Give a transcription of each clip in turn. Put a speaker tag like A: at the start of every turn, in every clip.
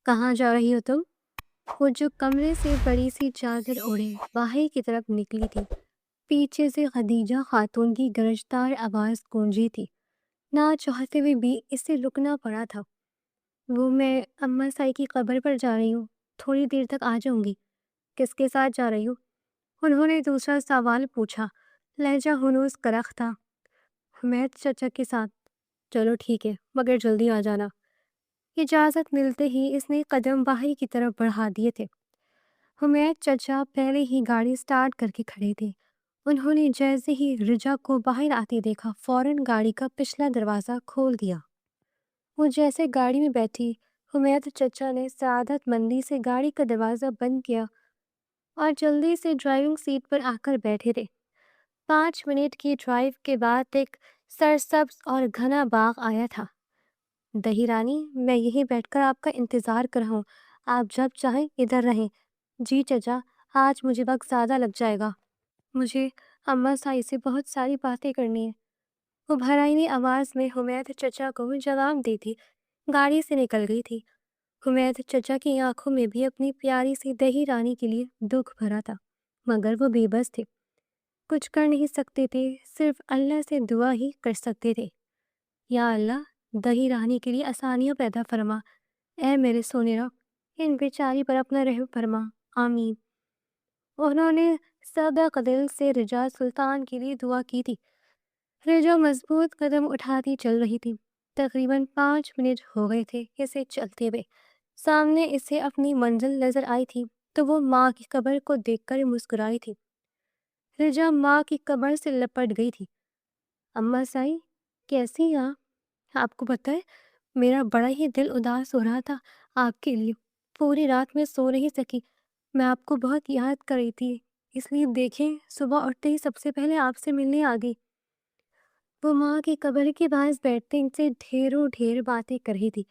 A: کہاں جا رہی ہو تم؟ وہ جو کمرے سے بڑی سی چادر اوڑھے باہر کی طرف نکلی تھی، پیچھے سے خدیجہ خاتون کی گرجدار آواز گونجی تھی۔ نہ چاہتے ہوئے بھی اسے رکنا پڑا تھا۔ میں اماں سائی کی قبر پر جا رہی ہوں، تھوڑی دیر تک آ جاؤں گی۔ کس کے ساتھ جا رہی ہوں؟ انہوں نے دوسرا سوال پوچھا، لہجہ ہنوز کرخ تھا۔ حمید چچا کے ساتھ۔ چلو ٹھیک ہے، مگر جلدی آ جانا۔ اجازت ملتے ہی اس نے قدم باہر کی طرف بڑھا دیے تھے۔ حمید چچا پہلے ہی گاڑی سٹارٹ کر کے کھڑے تھے۔ انہوں نے جیسے ہی رجا کو باہر آتے دیکھا فوراً گاڑی کا پچھلا دروازہ کھول دیا۔ وہ جیسے گاڑی میں بیٹھی، حمید چچا نے سعادت مندی سے گاڑی کا دروازہ بند کیا اور جلدی سے ڈرائیونگ سیٹ پر آ کر بیٹھے تھے۔ 5 منٹ کی ڈرائیو کے بعد ایک سرسبز اور گھنا باغ آیا تھا۔ دہی رانی، میں یہیں بیٹھ کر آپ کا انتظار کر رہا ہوں، آپ جب چاہیں ادھر رہیں۔ جی چچا، آج مجھے وقت زیادہ لگ جائے گا، مجھے اماں سائی سے بہت ساری باتیں کرنی ہیں۔ وہ بھرائنی آواز میں حمید چچا کو جواب دیتی گاڑی سے نکل گئی تھی۔ حمید چچا کی آنکھوں میں بھی اپنی پیاری سی دہی رانی کے لیے دکھ بھرا تھا، مگر وہ بے بس تھے، کچھ کر نہیں سکتے تھے، صرف اللہ سے دعا ہی کر سکتے تھے۔ یا اللہ، دہی رانی کے لیے آسانیاں پیدا فرما، اے میرے سونے رب، ان بیچاری پر اپنا رحم فرما، آمین۔ انہوں نے صادق دل سے رجا سلطان کے لیے دعا کی تھی۔ رجا مضبوط قدم اٹھاتی چل رہی تھی۔ تقریباً 5 منٹ ہو گئے تھے اسے چلتے ہوئے۔ سامنے اسے اپنی منزل نظر آئی تھی تو وہ ماں کی قبر کو دیکھ کر مسکرائی تھی۔ رجا ماں کی قبر سے لپٹ گئی تھی۔ اماں سائی، کیسی آپ کو پتہ ہے میرا بڑا ہی دل اداس ہو رہا تھا آپ کے لیے، پوری رات میں سو نہیں سکی، میں آپ کو بہت یاد کر رہی تھی، اس لیے دیکھیں صبح اٹھتے ہی سب سے پہلے آپ سے ملنے آ گئی۔ وہ ماں کی قبر کے پاس بیٹھتے ان سے ڈھیر باتیں کر رہی تھی۔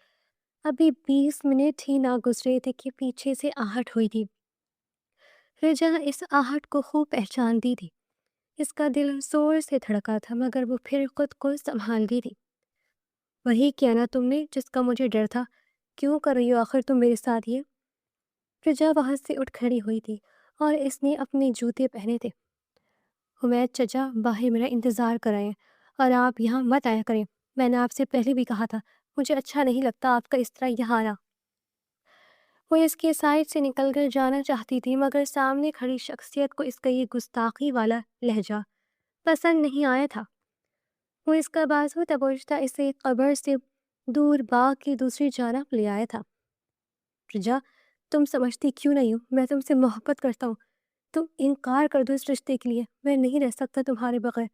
A: ابھی 20 منٹ ہی نہ گزرے تھے کہ پیچھے سے آہٹ ہوئی تھی۔ رجا اس آہٹ کو خوب پہچانتی تھی، اس کا دل زور سے دھڑکا تھا، مگر وہ پھر خود کو سنبھالتی تھی۔ وہی کیا نا تم نے جس کا مجھے ڈر تھا، کیوں کر رہی ہو آخر تم میرے ساتھ یہ؟ رجا وہاں سے اٹھ کھڑی ہوئی تھی اور اس نے اپنے جوتے پہنے تھے۔ حمید چچا باہر میرا انتظار کرائیں اور آپ یہاں مت آیا کریں، میں نے آپ سے پہلے بھی کہا تھا، مجھے اچھا نہیں لگتا آپ کا اس طرح یہاں آنا۔ وہ اس کے سائڈ سے نکل کر جانا چاہتی تھی، مگر سامنے کھڑی شخصیت کو اس کا یہ گستاخی والا لہجہ پسند نہیں آیا تھا۔ وہ اس کا بازو دبوچتا اسے قبر سے دور باغ کی دوسری جانب لے آیا تھا۔ رجا، تم سمجھتی کیوں نہیں ہو میں تم سے محبت کرتا ہوں، تم انکار کر دو اس رشتے کے لیے، میں نہیں رہ سکتا تمہارے بغیر۔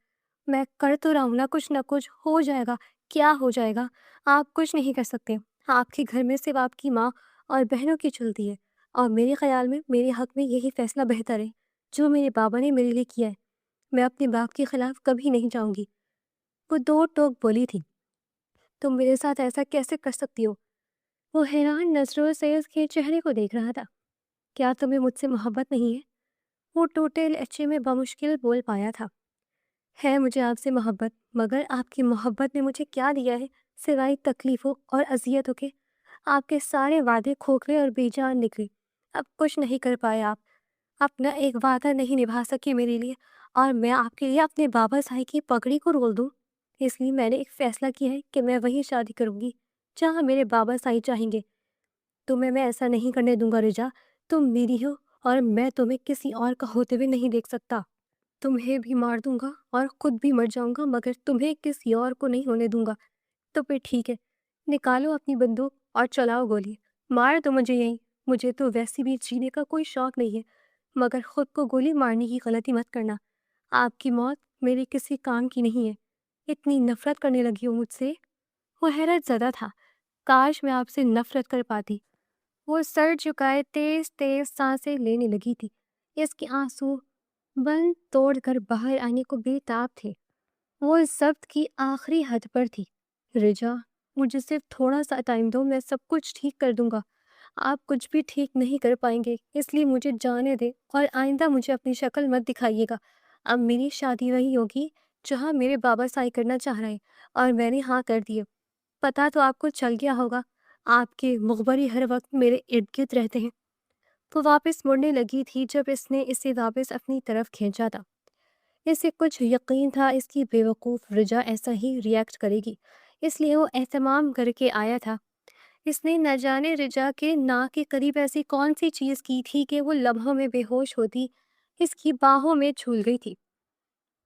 A: میں کر تو رہا ہوں نا، کچھ نہ کچھ ہو جائے گا۔ کیا ہو جائے گا؟ آپ کچھ نہیں کر سکتے، آپ کے گھر میں صرف آپ کی ماں اور بہنوں کی چلتی ہے، اور میرے خیال میں میرے حق میں یہی فیصلہ بہتر ہے جو میرے بابا نے میرے لیے کیا ہے، میں اپنے باپ کے خلاف کبھی نہیں جاؤں گی۔ وہ 2 ٹوک بولی تھی، تم میرے ساتھ ایسا کیسے کر سکتی ہو؟ وہ حیران نظروں سے اس کے چہرے کو دیکھ رہا تھا۔ کیا تمہیں مجھ سے محبت نہیں ہے؟ وہ ٹوٹے لہجے میں بمشکل بول پایا تھا۔ ہے مجھے آپ سے محبت، مگر آپ کی محبت نے مجھے کیا دیا ہے سوائے تکلیفوں اور اذیتوں کے؟ آپ کے سارے وعدے کھوکھلے اور بے جان نکلے، اب کچھ نہیں کر پائے، آپ اپنا ایک وعدہ نہیں نبھا سکے میرے لیے، اور میں آپ کے لیے اپنے بابا سائی کی پگڑی کو رول دوں؟ اس لیے میں نے ایک فیصلہ کیا ہے کہ میں وہیں شادی کروں گی جہاں میرے بابا سائی چاہیں گے۔ تمہیں میں ایسا نہیں کرنے دوں گا رجا، تم میری ہو اور میں تمہیں کسی اور کا ہوتے ہوئے نہیں دیکھ سکتا۔ تمہیں بھی مار دوں گا اور خود بھی مر جاؤں گا، مگر تمہیں کسی اور کو نہیں ہونے دوں گا۔ تو پھر ٹھیک ہے، نکالو اپنی بندوق اور چلاؤ گولی، مار دو مجھے یہیں، مجھے تو ویسے بھی جینے کا کوئی شوق نہیں ہے، مگر خود کو گولی مارنے کی غلطی مت کرنا، آپ کی موت میرے کسی کام کی نہیں ہے، اتنی نفرت کرنے لگی ہو مجھ سے؟ وہ حیرت زدہ تھا، کاش میں آپ سے نفرت کر پاتی۔ وہ سر جھکائے تیز سانسیں لینے لگی تھی، اس کے آنسو بند توڑ کر باہر آنے کو بے تاب تھے۔ وہ ضبط کی آخری حد پر تھی۔ رجا، مجھے صرف تھوڑا سا ٹائم دو، میں سب کچھ ٹھیک کر دوں گا۔ آپ کچھ بھی ٹھیک نہیں کر پائیں گے، اس لیے مجھے جانے دیں اور آئندہ مجھے اپنی شکل مت دکھائیے گا۔ اب میری شادی وہی ہوگی جہاں میرے بابا سائی کرنا چاہ رہے ہیں اور میں نے ہاں کر دی ہے۔ پتہ تو آپ کو چل گیا ہوگا، آپ کے مخبری ہر وقت میرے ارد گرد رہتے ہیں۔ وہ واپس مڑنے لگی تھی جب اس نے اسے واپس اپنی طرف کھینچا تھا۔ اسے کچھ یقین تھا اس کی بے وقوف رجا ایسا ہی ریئیکٹ کرے گی، اس لیے وہ اہتمام کر کے آیا تھا۔ اس نے نہ جانے رجا کے ناک کے قریب ایسی کون سی چیز کی تھی کہ وہ لمحوں میں بے ہوش ہوتی اس کی باہوں میں جھول گئی تھی۔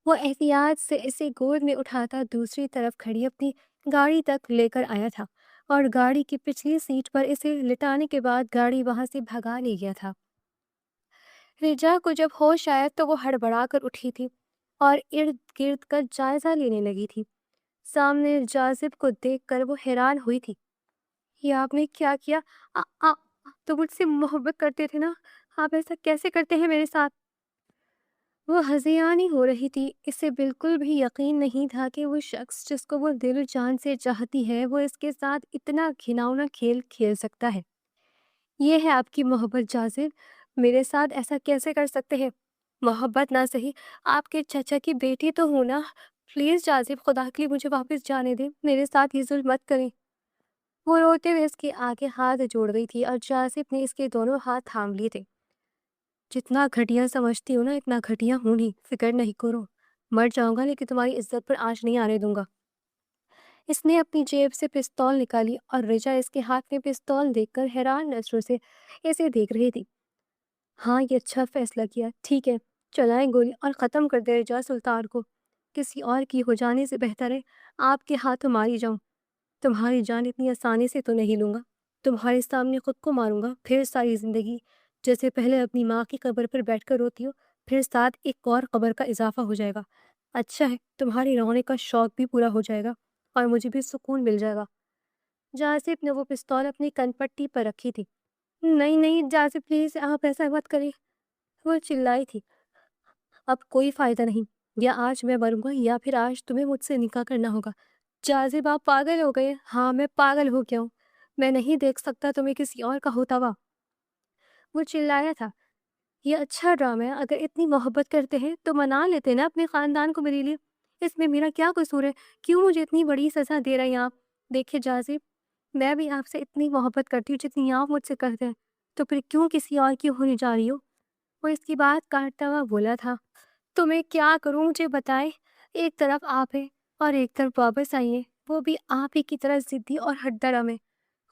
A: وہ احتیاط سے اسے گود میں اٹھاتا دوسری طرف کھڑی اپنی گاڑی تک لے کر آیا تھا اور گاڑی کی پچھلی سیٹ پر اسے لٹانے کے بعد گاڑی وہاں سے بھگا لے گیا تھا۔ رجا کو جب ہوش آیا تو وہ ہڑبڑا کر اٹھی تھی اور ارد گرد کا جائزہ لینے لگی تھی۔ سامنے جاذب کو دیکھ کر وہ حیران ہوئی تھی۔ یہ آپ نے کیا کیا؟ آپ تو مجھ سے محبت کرتے تھے نا، آپ ایسا کیسے کرتے ہیں میرے ساتھ؟ وہ ہذیانی ہو رہی تھی۔ اسے بالکل بھی یقین نہیں تھا کہ وہ شخص جس کو وہ دل و جان سے چاہتی ہے وہ اس کے ساتھ اتنا گھناؤنا کھیل کھیل سکتا ہے۔ یہ ہے آپ کی محبت جاذب، میرے ساتھ ایسا کیسے کر سکتے ہیں؟ محبت نہ صحیح، آپ کے چچا کی بیٹی تو ہوں نا۔ پلیز جاذب، خدا کے لیے مجھے واپس جانے دیں، میرے ساتھ یہ ظلم مت کریں۔ وہ روتے ہوئے اس کے آگے ہاتھ جوڑ گئی تھی اور جاذب نے اس کے دونوں ہاتھ تھام لیے تھے۔ جتنا گھٹیا سمجھتی ہوں نا اتنا گھٹیا ہوں نہیں، فکر نہیں کرو، مر جاؤں گا لیکن تمہاری عزت پر آنچ نہیں آنے دوں گا۔ اس نے اپنی جیب سے پستول نکالی اور رجا اس کے ہاتھ میں پستول دیکھ کر حیران نظروں سے اسے دیکھ رہی تھی۔ ہاں، یہ اچھا فیصلہ کیا، ٹھیک ہے، چلائیں گولی اور ختم کر دے رجا سلطان کو۔ کسی اور کی ہو جانے سے بہتر ہے آپ کے ہاتھوں ماری جاؤں۔ تمہاری جان اتنی آسانی سے تو نہیں لوں گا، تمہارے سامنے خود کو ماروں گا، پھر ساری زندگی جیسے پہلے اپنی ماں کی قبر پر بیٹھ کر روتی ہو، پھر ساتھ ایک اور قبر کا اضافہ ہو جائے گا۔ اچھا ہے، تمہاری رونے کا شوق بھی پورا ہو جائے گا اور مجھے بھی سکون مل جائے گا۔ جاذب نے وہ پستول اپنی کن پٹی پر رکھی تھی۔ نہیں نہیں جاذب، پلیز آپ ایسا مت کریں، وہ چلائی تھی۔ اب کوئی فائدہ نہیں، یا آج میں مروں گا یا پھر آج تمہیں مجھ سے نکاح کرنا ہوگا۔ جاذب، آپ پاگل ہو گئے؟ ہاں، میں پاگل ہو گیا ہوں، میں نہیں دیکھ سکتا تمہیں کسی اور کا ہوتا ہوا، وہ چلایا تھا۔ یہ اچھا ڈرامہ ہے، اگر اتنی محبت کرتے ہیں تو منا لیتے نا اپنے خاندان کو میرے لیے، اس میں میرا کیا قصور ہے؟ کیوں مجھے اتنی بڑی سزا دے رہے ہیں آپ؟ دیکھیے جاذب، میں بھی آپ سے اتنی محبت کرتی ہوں جتنی آپ مجھ سے کرتے ہیں، تو پھر کیوں کسی اور کی ہونے جا رہی ہو؟ وہ اس کی بات کاٹتا ہوا بولا تھا۔ تو میں کیا کروں مجھے بتائیں؟ ایک طرف آپ ہے اور ایک طرف واپس آئیے، وہ بھی آپ ہی کی طرح ضدی اور ہٹ درم ہے۔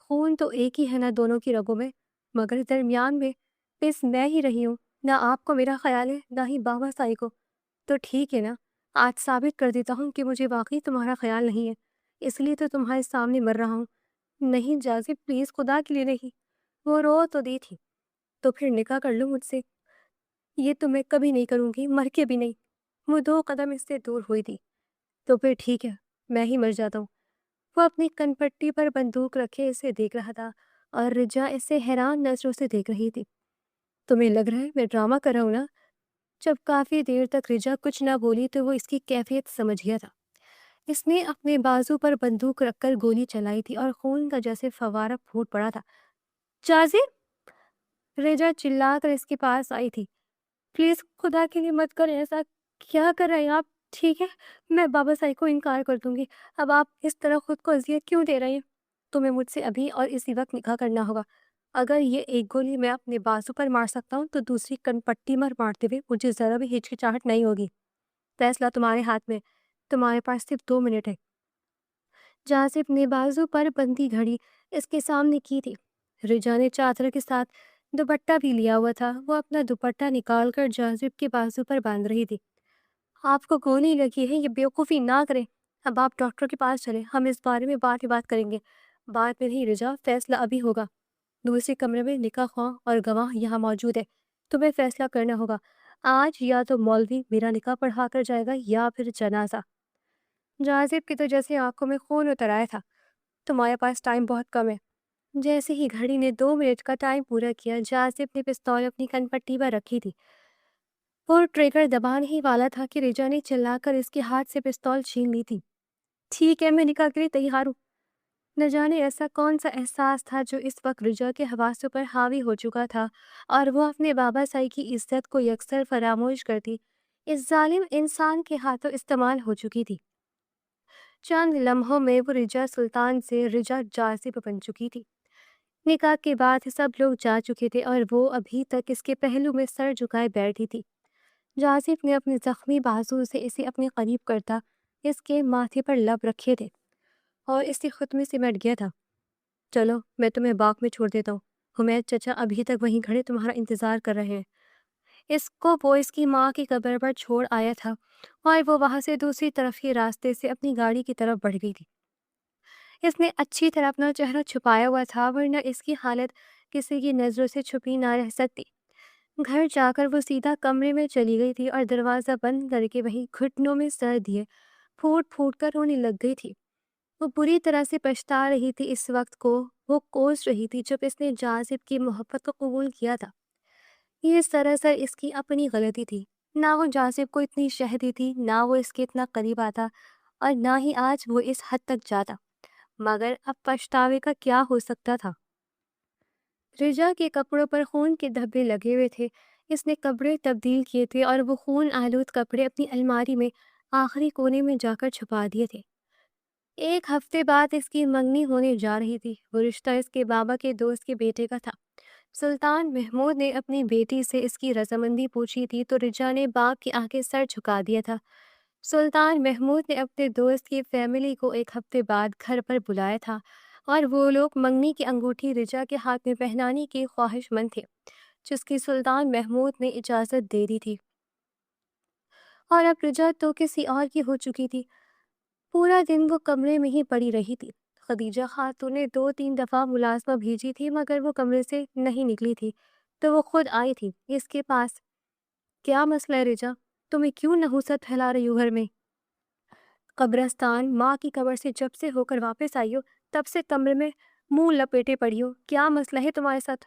A: خون تو ایک ہی ہے نا دونوں کی رگوں میں، مگر درمیان میں بس میں ہی رہی ہوں، نہ آپ کو میرا خیال ہے نہ ہی بابا سائی کو۔ تو ٹھیک ہے نا، آج ثابت کر دیتا ہوں کہ مجھے واقعی تمہارا خیال نہیں ہے، اس لیے تو تمہارے سامنے مر رہا ہوں۔ نہیں جاذب، پلیز خدا کے لیے نہیں، وہ رو تو دی تھی۔ تو پھر نکاح کر لو مجھ سے۔ یہ تو میں کبھی نہیں کروں گی، مر کے بھی نہیں۔ وہ 2 قدم اس سے دور ہوئی تھی۔ تو پھر ٹھیک ہے، میں ہی مر جاتا ہوں۔ وہ اپنی کن پٹی پر بندوق رکھے اسے دیکھ رہا تھا اور رجا اسے حیران نظروں سے دیکھ رہی تھی۔ تمہیں لگ رہا ہے میں ڈرامہ کر رہا ہوں نا؟ جب کافی دیر تک رجا کچھ نہ بولی تو وہ اس کی کیفیت سمجھ گیا تھا۔ اس نے اپنے بازو پر بندوق رکھ کر گولی چلائی تھی اور خون کا جیسے فوارہ پھوٹ پڑا تھا۔ جاذب، رجا چلا کر اس کے پاس آئی تھی۔ پلیز خدا کے لیے مت کریں ایسا، کیا کر رہے ہیں آپ؟ ٹھیک ہے، میں بابا سائی کو انکار کر دوں گی، اب آپ اس طرح خود کو اذیت کیوں دے رہے ہیں؟ تمہیں مجھ سے ابھی اور اسی وقت نکاح کرنا ہوگا۔ اگر یہ ایک گولی میں اپنے بازو پر مار سکتا ہوں تو دوسری کن پٹی پر مارتے ہوئے مجھے ذرا بھی ہچکچاہٹ نہیں ہوگی۔ فیصلہ تمہارے ہاتھ میں، تمہارے پاس صرف 2 منٹ ہے۔ جاذب نے بازو پر بندی گھڑی اس کے سامنے کی تھی۔ رجا نے چادر کے ساتھ دوپٹہ بھی لیا ہوا تھا، وہ اپنا دوپٹہ نکال کر جاذب کے بازو پر باندھ رہی تھی۔ آپ کو گولی لگی ہے، یہ بیوقوفی نہ کریں، اب آپ ڈاکٹر کے پاس چلیں، ہم اس بارے میں بعد میں بات کریں گے۔ بعد میں نہیں رجا، فیصلہ ابھی ہوگا۔ دوسرے کمرے میں نکاح خواہ اور گواہ یہاں موجود ہے، تمہیں فیصلہ کرنا ہوگا۔ آج یا تو مولوی میرا نکاح پڑھا کر جائے گا یا پھر جنازہ۔ جاذب کی تو جیسے آنکھوں میں خون اتر آیا تھا۔ تمہارے پاس ٹائم بہت کم ہے۔ جیسے ہی گھڑی نے 2 منٹ کا ٹائم پورا کیا، جاذب نے پستول اپنی کن پٹی پر رکھی تھی۔ وہ ٹریگر دبانے ہی والا تھا کہ رجا نے چلا کر اس کے ہاتھ سے پستول چھین لی تھی۔ ٹھیک ہے، میں نکاح کے لیے تیار ہوں۔ نہ جانے ایسا کون سا احساس تھا جو اس وقت رجا کے حواسوں پر حاوی ہو چکا تھا اور وہ اپنے بابا سائی کی عزت کو یکسر فراموش کرتی اس ظالم انسان کے ہاتھوں استعمال ہو چکی تھی۔ چند لمحوں میں وہ رجا سلطان سے رجا جاذب بن چکی تھی۔ نکاح کے بعد سب لوگ جا چکے تھے اور وہ ابھی تک اس کے پہلو میں سر جھکائے بیٹھی تھی۔ جازب نے اپنے زخمی بازو سے اسے اپنے قریب کرتا اس کے ماتھے پر لب رکھے تھے اور اسی خود میں سمٹ گیا تھا۔ چلو میں تمہیں باغ میں چھوڑ دیتا ہوں، حمید چچا ابھی تک وہیں کھڑے تمہارا انتظار کر رہے ہیں۔ اس کو وہ اس کی ماں کی قبر پر چھوڑ آیا تھا اور وہ وہاں سے دوسری طرف کے راستے سے اپنی گاڑی کی طرف بڑھ گئی تھی۔ اس نے اچھی طرح اپنا چہرہ چھپایا ہوا تھا ورنہ اس کی حالت کسی کی نظروں سے چھپی نہ رہ سکتی۔ گھر جا کر وہ سیدھا کمرے میں چلی گئی تھی اور دروازہ بند کر کے وہیں گھٹنوں میں سر دیے پھوٹ پھوٹ کر رونے لگ گئی تھی۔ وہ بری طرح سے پچھتا رہی تھی اس وقت کو، وہ کوس رہی تھی جب اس نے جازب کی محبت کو قبول کیا تھا۔ یہ سراسر اس کی اپنی غلطی تھی، نہ وہ جازب کو اتنی چاہتی تھی، نہ وہ اس کے اتنا قریب آتا اور نہ ہی آج وہ اس حد تک جاتا، مگر اب پچھتاوے کا کیا ہو سکتا تھا۔ رجا کے کپڑوں پر خون کے دھبے لگے ہوئے تھے، اس نے کپڑے تبدیل کیے تھے اور وہ خون آلود کپڑے اپنی الماری میں آخری کونے میں جا کر چھپا دیے تھے۔ ایک ہفتے بعد اس کی منگنی ہونے جا رہی تھی۔ وہ رشتہ اس کے بابا کے دوست کے بیٹے کا تھا۔ سلطان محمود نے اپنی بیٹی سے اس کی رضامندی پوچھی تھی تو رجا نے باپ کے آگے سر جھکا دیا تھا۔ سلطان محمود نے اپنے دوست کی فیملی کو ایک ہفتے بعد گھر پر بلایا تھا اور وہ لوگ منگنی کی انگوٹھی رجا کے ہاتھ میں پہنانے کے خواہش مند تھے، جس کی سلطان محمود نے اجازت دے دی تھی۔ اور اب رجا تو کسی اور کی ہو چکی تھی۔ پورا دن وہ کمرے میں ہی پڑی رہی تھی۔ خدیجہ خاتون نے 2-3 دفعہ ملازمہ بھیجی تھی مگر وہ کمرے سے نہیں نکلی تھی تو وہ خود آئی تھی اس کے پاس۔ کیا مسئلہ ہے رجا؟ تمہیں کیوں نحوست پھیلا رہی ہو گھر میں؟ قبرستان ماں کی قبر سے جب سے ہو کر واپس آئی ہو تب سے کمرے میں منہ لپیٹے پڑی ہو، کیا مسئلہ ہے تمہارے ساتھ؟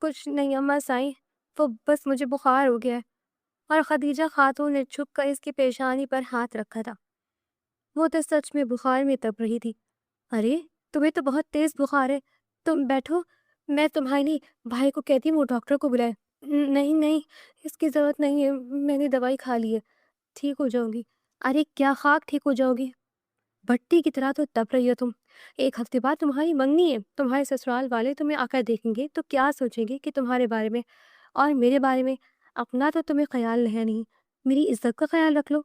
A: کچھ نہیں اماں سائیں، وہ بس مجھے بخار ہو گیا ہے۔ اور خدیجہ خاتون نے چھپ کر اس کی پیشانی پر ہاتھ رکھا تھا۔ وہ تو سچ میں بخار میں تپ رہی تھی۔ ارے تمہیں تو بہت تیز بخار ہے، تم بیٹھو، میں تمہارے بھائی کو کہتی ہوں وہ ڈاکٹر کو بلائے۔ نہیں نہیں، اس کی ضرورت نہیں ہے، میں نے دوائی کھا لی ہے، ٹھیک ہو جاؤں گی۔ ارے کیا خاک ٹھیک ہو جاؤ گی؟ بھٹی کی طرح تو تپ رہی ہو تم۔ ایک ہفتے بعد تمہاری منگنی ہے، تمہارے سسرال والے تمہیں آ کر دیکھیں گے تو کیا سوچیں گے کہ تمہارے بارے میں اور میرے بارے میں؟ اپنا تو تمہیں خیال ہے نہیں، میری عزت کا خیال رکھ لو۔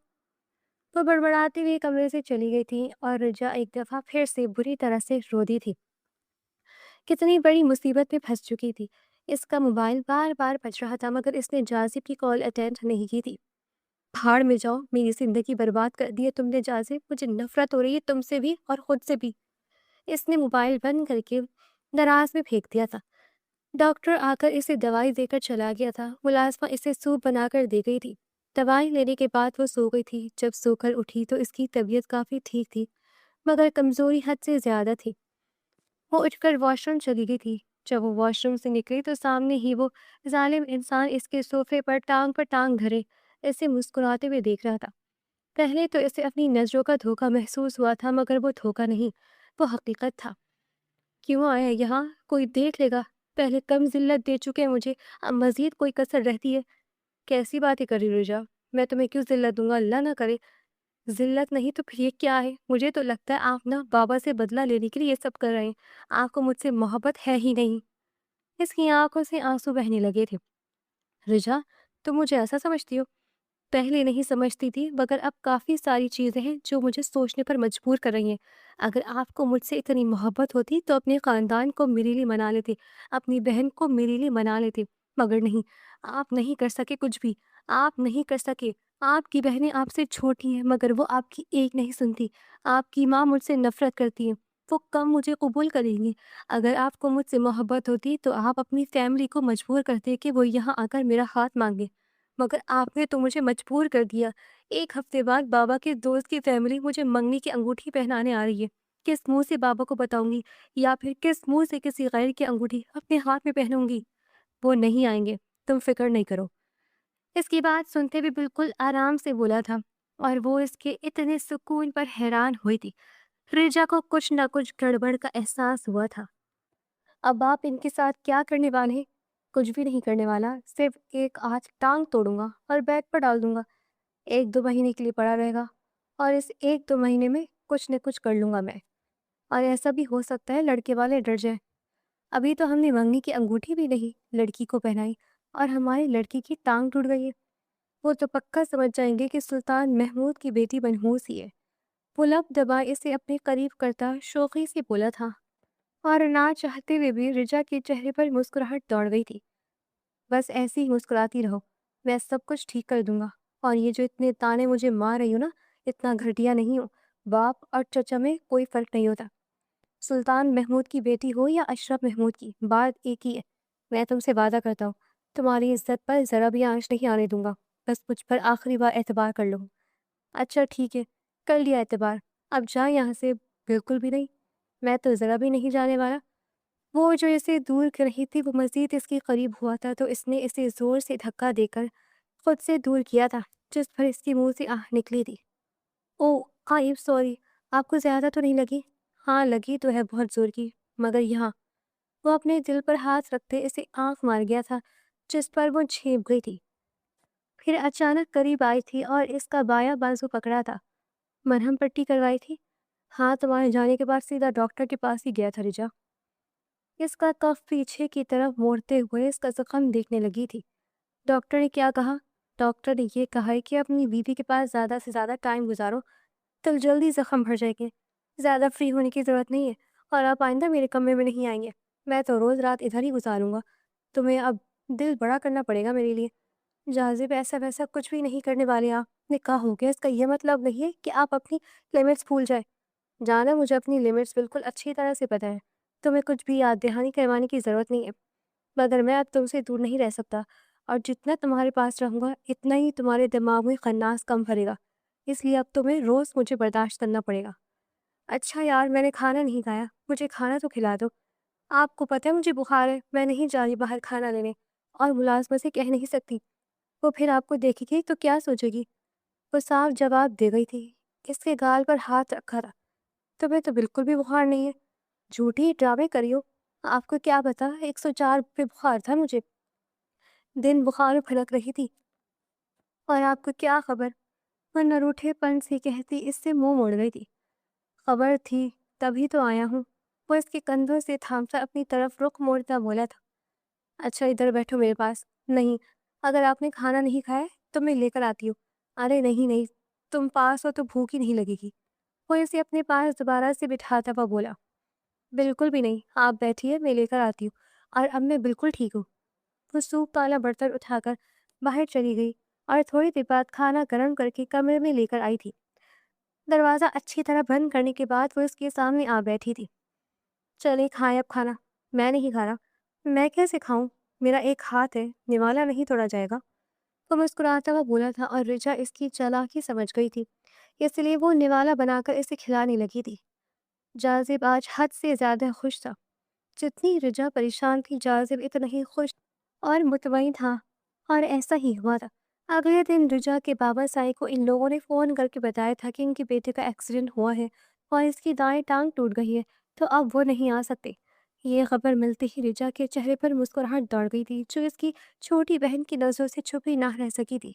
A: وہ بڑبڑاتی ہوئی کمرے سے چلی گئی تھی اور رجا ایک دفعہ پھر سے بری طرح سے رو دی تھی۔ کتنی بڑی مصیبت میں پھنس چکی تھی۔ اس کا موبائل بار بار بج رہا تھا مگر اس نے جازب کی کال اٹینڈ نہیں کی تھی۔ بھاڑ میں جاؤ، میری زندگی برباد کر دی ہے تم نے جازب، مجھے نفرت ہو رہی ہے تم سے بھی اور خود سے بھی۔ اس نے موبائل بند کر کے دراز میں پھینک دیا تھا۔ ڈاکٹر آ کر اسے دوائی دے کر چلا گیا تھا۔ ملازمہ اسے سوپ بنا کر دے گئی تھی۔ دوائی لینے کے بعد وہ سو گئی تھی۔ جب سو کر اٹھی تو اس کی طبیعت کافی ٹھیک تھی مگر کمزوری حد سے زیادہ تھی۔ وہ اٹھ کر واش روم چلی گئی تھی۔ جب وہ واش روم سے نکلی تو سامنے ہی وہ ظالم انسان اس کے صوفے پر ٹانگ دھرے اسے مسکراتے ہوئے دیکھ رہا تھا۔ پہلے تو اسے اپنی نظروں کا دھوکہ محسوس ہوا تھا مگر وہ دھوکہ نہیں، وہ حقیقت تھا۔ کیوں آیا یہاں؟ کوئی دیکھ لے گا، پہلے کم ذلت دے چکے ہیں مجھے، اب مزید کوئی کسر رہتی ہے؟ کیسی باتیں کر رہی رجا؟ میں تمہیں کیوں ذلت دوں گا؟ اللہ نہ کرے۔ ذلت نہیں تو پھر یہ کیا ہے؟ مجھے تو لگتا ہے آپ نا بابا سے بدلہ لینے کے لیے یہ سب کر رہے ہیں، آپ کو مجھ سے محبت ہے ہی نہیں۔ اس کی آنکھوں سے آنسو بہنے لگے تھے۔ رجا تم مجھے ایسا سمجھتی ہو؟ پہلے نہیں سمجھتی تھی مگر اب کافی ساری چیزیں ہیں جو مجھے سوچنے پر مجبور کر رہی ہیں۔ اگر آپ کو مجھ سے اتنی محبت ہوتی تو اپنے خاندان کو میرے لیے منا لیتے، اپنی بہن کو میرے لیے منا لیتے، مگر نہیں، آپ نہیں کر سکے کچھ بھی، آپ نہیں کر سکے۔ آپ کی بہنیں آپ سے چھوٹی ہیں مگر وہ آپ کی ایک نہیں سنتی۔ آپ کی ماں مجھ سے نفرت کرتی ہے، وہ کم مجھے قبول کریں گی۔ اگر آپ کو مجھ سے محبت ہوتی تو آپ اپنی فیملی کو مجبور کرتے کہ وہ یہاں آ کر میرا ہاتھ مانگے، مگر آپ نے تو مجھے مجبور کر دیا۔ ایک ہفتے بعد بابا کے دوست کی فیملی مجھے منگنی کی انگوٹھی پہنانے آ رہی ہے۔ کس منہ سے بابا کو بتاؤں گی یا پھر کس منہ سے کسی غیر کی انگوٹھی اپنے ہاتھ میں پہنوں گی؟ وہ نہیں آئیں گے، تم فکر نہیں کرو۔ اس کی بات سنتے بھی بالکل آرام سے بولا تھا اور وہ اس کے اتنے سکون پر حیران ہوئی تھی۔ رجا کو کچھ نہ کچھ گڑبڑ کا احساس ہوا تھا۔ اب آپ ان کے ساتھ کیا کرنے والے ہیں؟ کچھ بھی نہیں کرنے والا، صرف ایک آج ٹانگ توڑوں گا اور بیگ پر ڈال دوں گا۔ 1-2 مہینے کے لیے پڑا رہے گا اور اس 1-2 مہینے میں کچھ نہ کچھ کر لوں گا میں، اور ایسا بھی ہو سکتا ہے لڑکے والے ڈر جائیں۔ ابھی تو ہم نے منگنی کی انگوٹھی بھی نہیں لڑکی کو پہنائی اور ہماری لڑکی کی ٹانگ ٹوٹ گئی ہے۔ وہ تو پکا سمجھ جائیں گے کہ سلطان محمود کی بیٹی منحوس ہی ہے۔ وہ لب دبائے اسے اپنے قریب کرتا شوقی سے بولا تھا، اور نہ چاہتے ہوئے بھی رجا کے چہرے پر مسکراہٹ دوڑ گئی تھی۔ بس ایسی ہی مسکراتی رہو، میں سب کچھ ٹھیک کر دوں گا، اور یہ جو اتنے تانے مجھے مار رہی ہو نا، اتنا گھٹیا نہیں ہوں۔ باپ اور چچا میں کوئی فرق نہیں ہوتا، سلطان محمود کی بیٹی ہو یا اشرف محمود کی، بات ایک ہی ہے۔ میں تم سے وعدہ کرتا ہوں، تمہاری عزت پر ذرا بھی آنچ نہیں آنے دوں گا۔ بس مجھ پر آخری بار اعتبار کر لو۔ اچھا ٹھیک ہے، کر لیا اعتبار، اب جا یہاں سے۔ بالکل بھی نہیں، میں تو ذرا بھی نہیں جانے والا۔ وہ جو اسے دور کر رہی تھی وہ مزید اس کے قریب ہوا تھا تو اس نے اسے زور سے دھکا دے کر خود سے دور کیا تھا، جس پر اس کے منہ سے آہ نکلی تھی۔ او آئی ایم سوری، آپ کو زیادہ تو نہیں لگی؟ ہاں لگی تو ہے بہت زور کی، مگر یہاں۔ وہ اپنے دل پر ہاتھ رکھتے اسے آنکھ مار گیا تھا جس پر وہ جھینپ گئی تھی۔ پھر اچانک قریب آئی تھی اور اس کا بایاں بازو پکڑا تھا۔ مرہم پٹی کروائی تھی؟ ہاں، تمہارے جانے کے بعد سیدھا ڈاکٹر کے پاس ہی گیا تھا رجا۔ اس کا کف پیچھے کی طرف موڑتے ہوئے اس کا زخم دیکھنے لگی تھی۔ ڈاکٹر نے کیا کہا؟ ڈاکٹر نے یہ کہا ہے کہ اپنی بیوی کے پاس زیادہ سے زیادہ ٹائم گزارو، تو جلدی زخم بھر جائے گے۔ زیادہ فری ہونے کی ضرورت نہیں ہے، اور آپ آئندہ میرے کمرے میں نہیں آئیں گے۔ میں تو روز رات ادھر ہی گزاروں گا۔ تمہیں اب دل بڑا کرنا پڑے گا میرے لیے۔ جازب ایسا ویسا کچھ بھی نہیں کرنے والے آپ نے کہا ہو گیا، اس کا یہ مطلب نہیں ہے کہ آپ اپنی لمٹس بھول جائیں۔ جانا مجھے اپنی لمٹس بالکل اچھی طرح سے پتہ ہے، تمہیں کچھ بھی یاد دہانی کروانے کی ضرورت نہیں ہے، مگر میں اب تم سے دور نہیں رہ سکتا، اور جتنا تمہارے پاس رہوں گا اتنا ہی تمہارے دماغ میں خناس کم بھرے گا، اس لیے اب تمہیں روز مجھے برداشت کرنا پڑے گا۔ اچھا یار، میں نے کھانا نہیں کھایا، مجھے کھانا تو کھلا دو۔ آپ کو پتہ ہے مجھے بخار ہے، میں نہیں جا رہی باہر کھانا لینے، اور ملازمہ سے کہہ نہیں سکتی، وہ پھر آپ کو دیکھے گی تو کیا سوچے گی۔ وہ صاف جواب دے گئی تھی، اس کے گال پر ہاتھ رکھا تھا۔ تمہیں تو بالکل بھی بخار نہیں ہے، جھوٹی ڈرامے کریو۔ آپ کو کیا پتا، 104 پہ بخار تھا مجھے، دن بخار میں پھلک رہی تھی، اور آپ کو کیا خبر؟ وہ نروٹھے پن سے کہتی اس سے منہ موڑ گئی تھی۔ خبر تھی تبھی تو آیا ہوں، وہ اس کے کندھوں سے تھامتا اپنی طرف رخ موڑتا بولا تھا۔ اچھا ادھر بیٹھو میرے پاس۔ نہیں، اگر آپ نے کھانا نہیں کھایا تو میں لے کر آتی ہوں۔ ارے نہیں نہیں، تم پاس ہو تو بھوک ہی نہیں لگے گی۔ وہ اسے اپنے پاس دوبارہ سے بٹھاتا ہوا بولا۔ بالکل بھی نہیں، آپ بیٹھیے، میں لے کر آتی ہوں، اور اب میں بالکل ٹھیک ہوں۔ وہ سوپ والا برتن اٹھا کر باہر چلی گئی اور تھوڑی دیر بعد کھانا گرم کر کے کمرے میں لے کر آئی تھی۔ دروازہ اچھی طرح بند کرنے کے بعد وہ اس کے سامنے آ بیٹھی تھی۔ چلے کھائیں اب کھانا۔ میں نہیں کھانا۔ میں کیسے کھاؤں؟ میرا ایک ہاتھ ہے، نوالا نہیں توڑا جائے گا۔ وہ مسکراتا ہوا بولا تھا اور رجا اس کی چالاکی سمجھ گئی تھی، اس لیے وہ نوالا بنا کر اسے کھلانے لگی تھی۔ جازب آج حد سے زیادہ خوش تھا۔ جتنی رجا پریشان تھی، جازب اتنا ہی خوش اور مطمئن تھا، اور ایسا ہی ہوا تھا۔ اگلے دن رجا کے بابا سائی کو ان لوگوں نے فون کر کے بتایا تھا کہ ان کے بیٹے کا ایکسیڈنٹ ہوا ہے اور اس کی دائیں ٹانگ ٹوٹ گئی ہے، تو اب وہ نہیں آ سکتے۔ یہ خبر ملتے ہی رجا کے چہرے پر مسکراہٹ دوڑ گئی تھی، جو اس کی چھوٹی بہن کی نظروں سے چھپی نہ رہ سکی تھی۔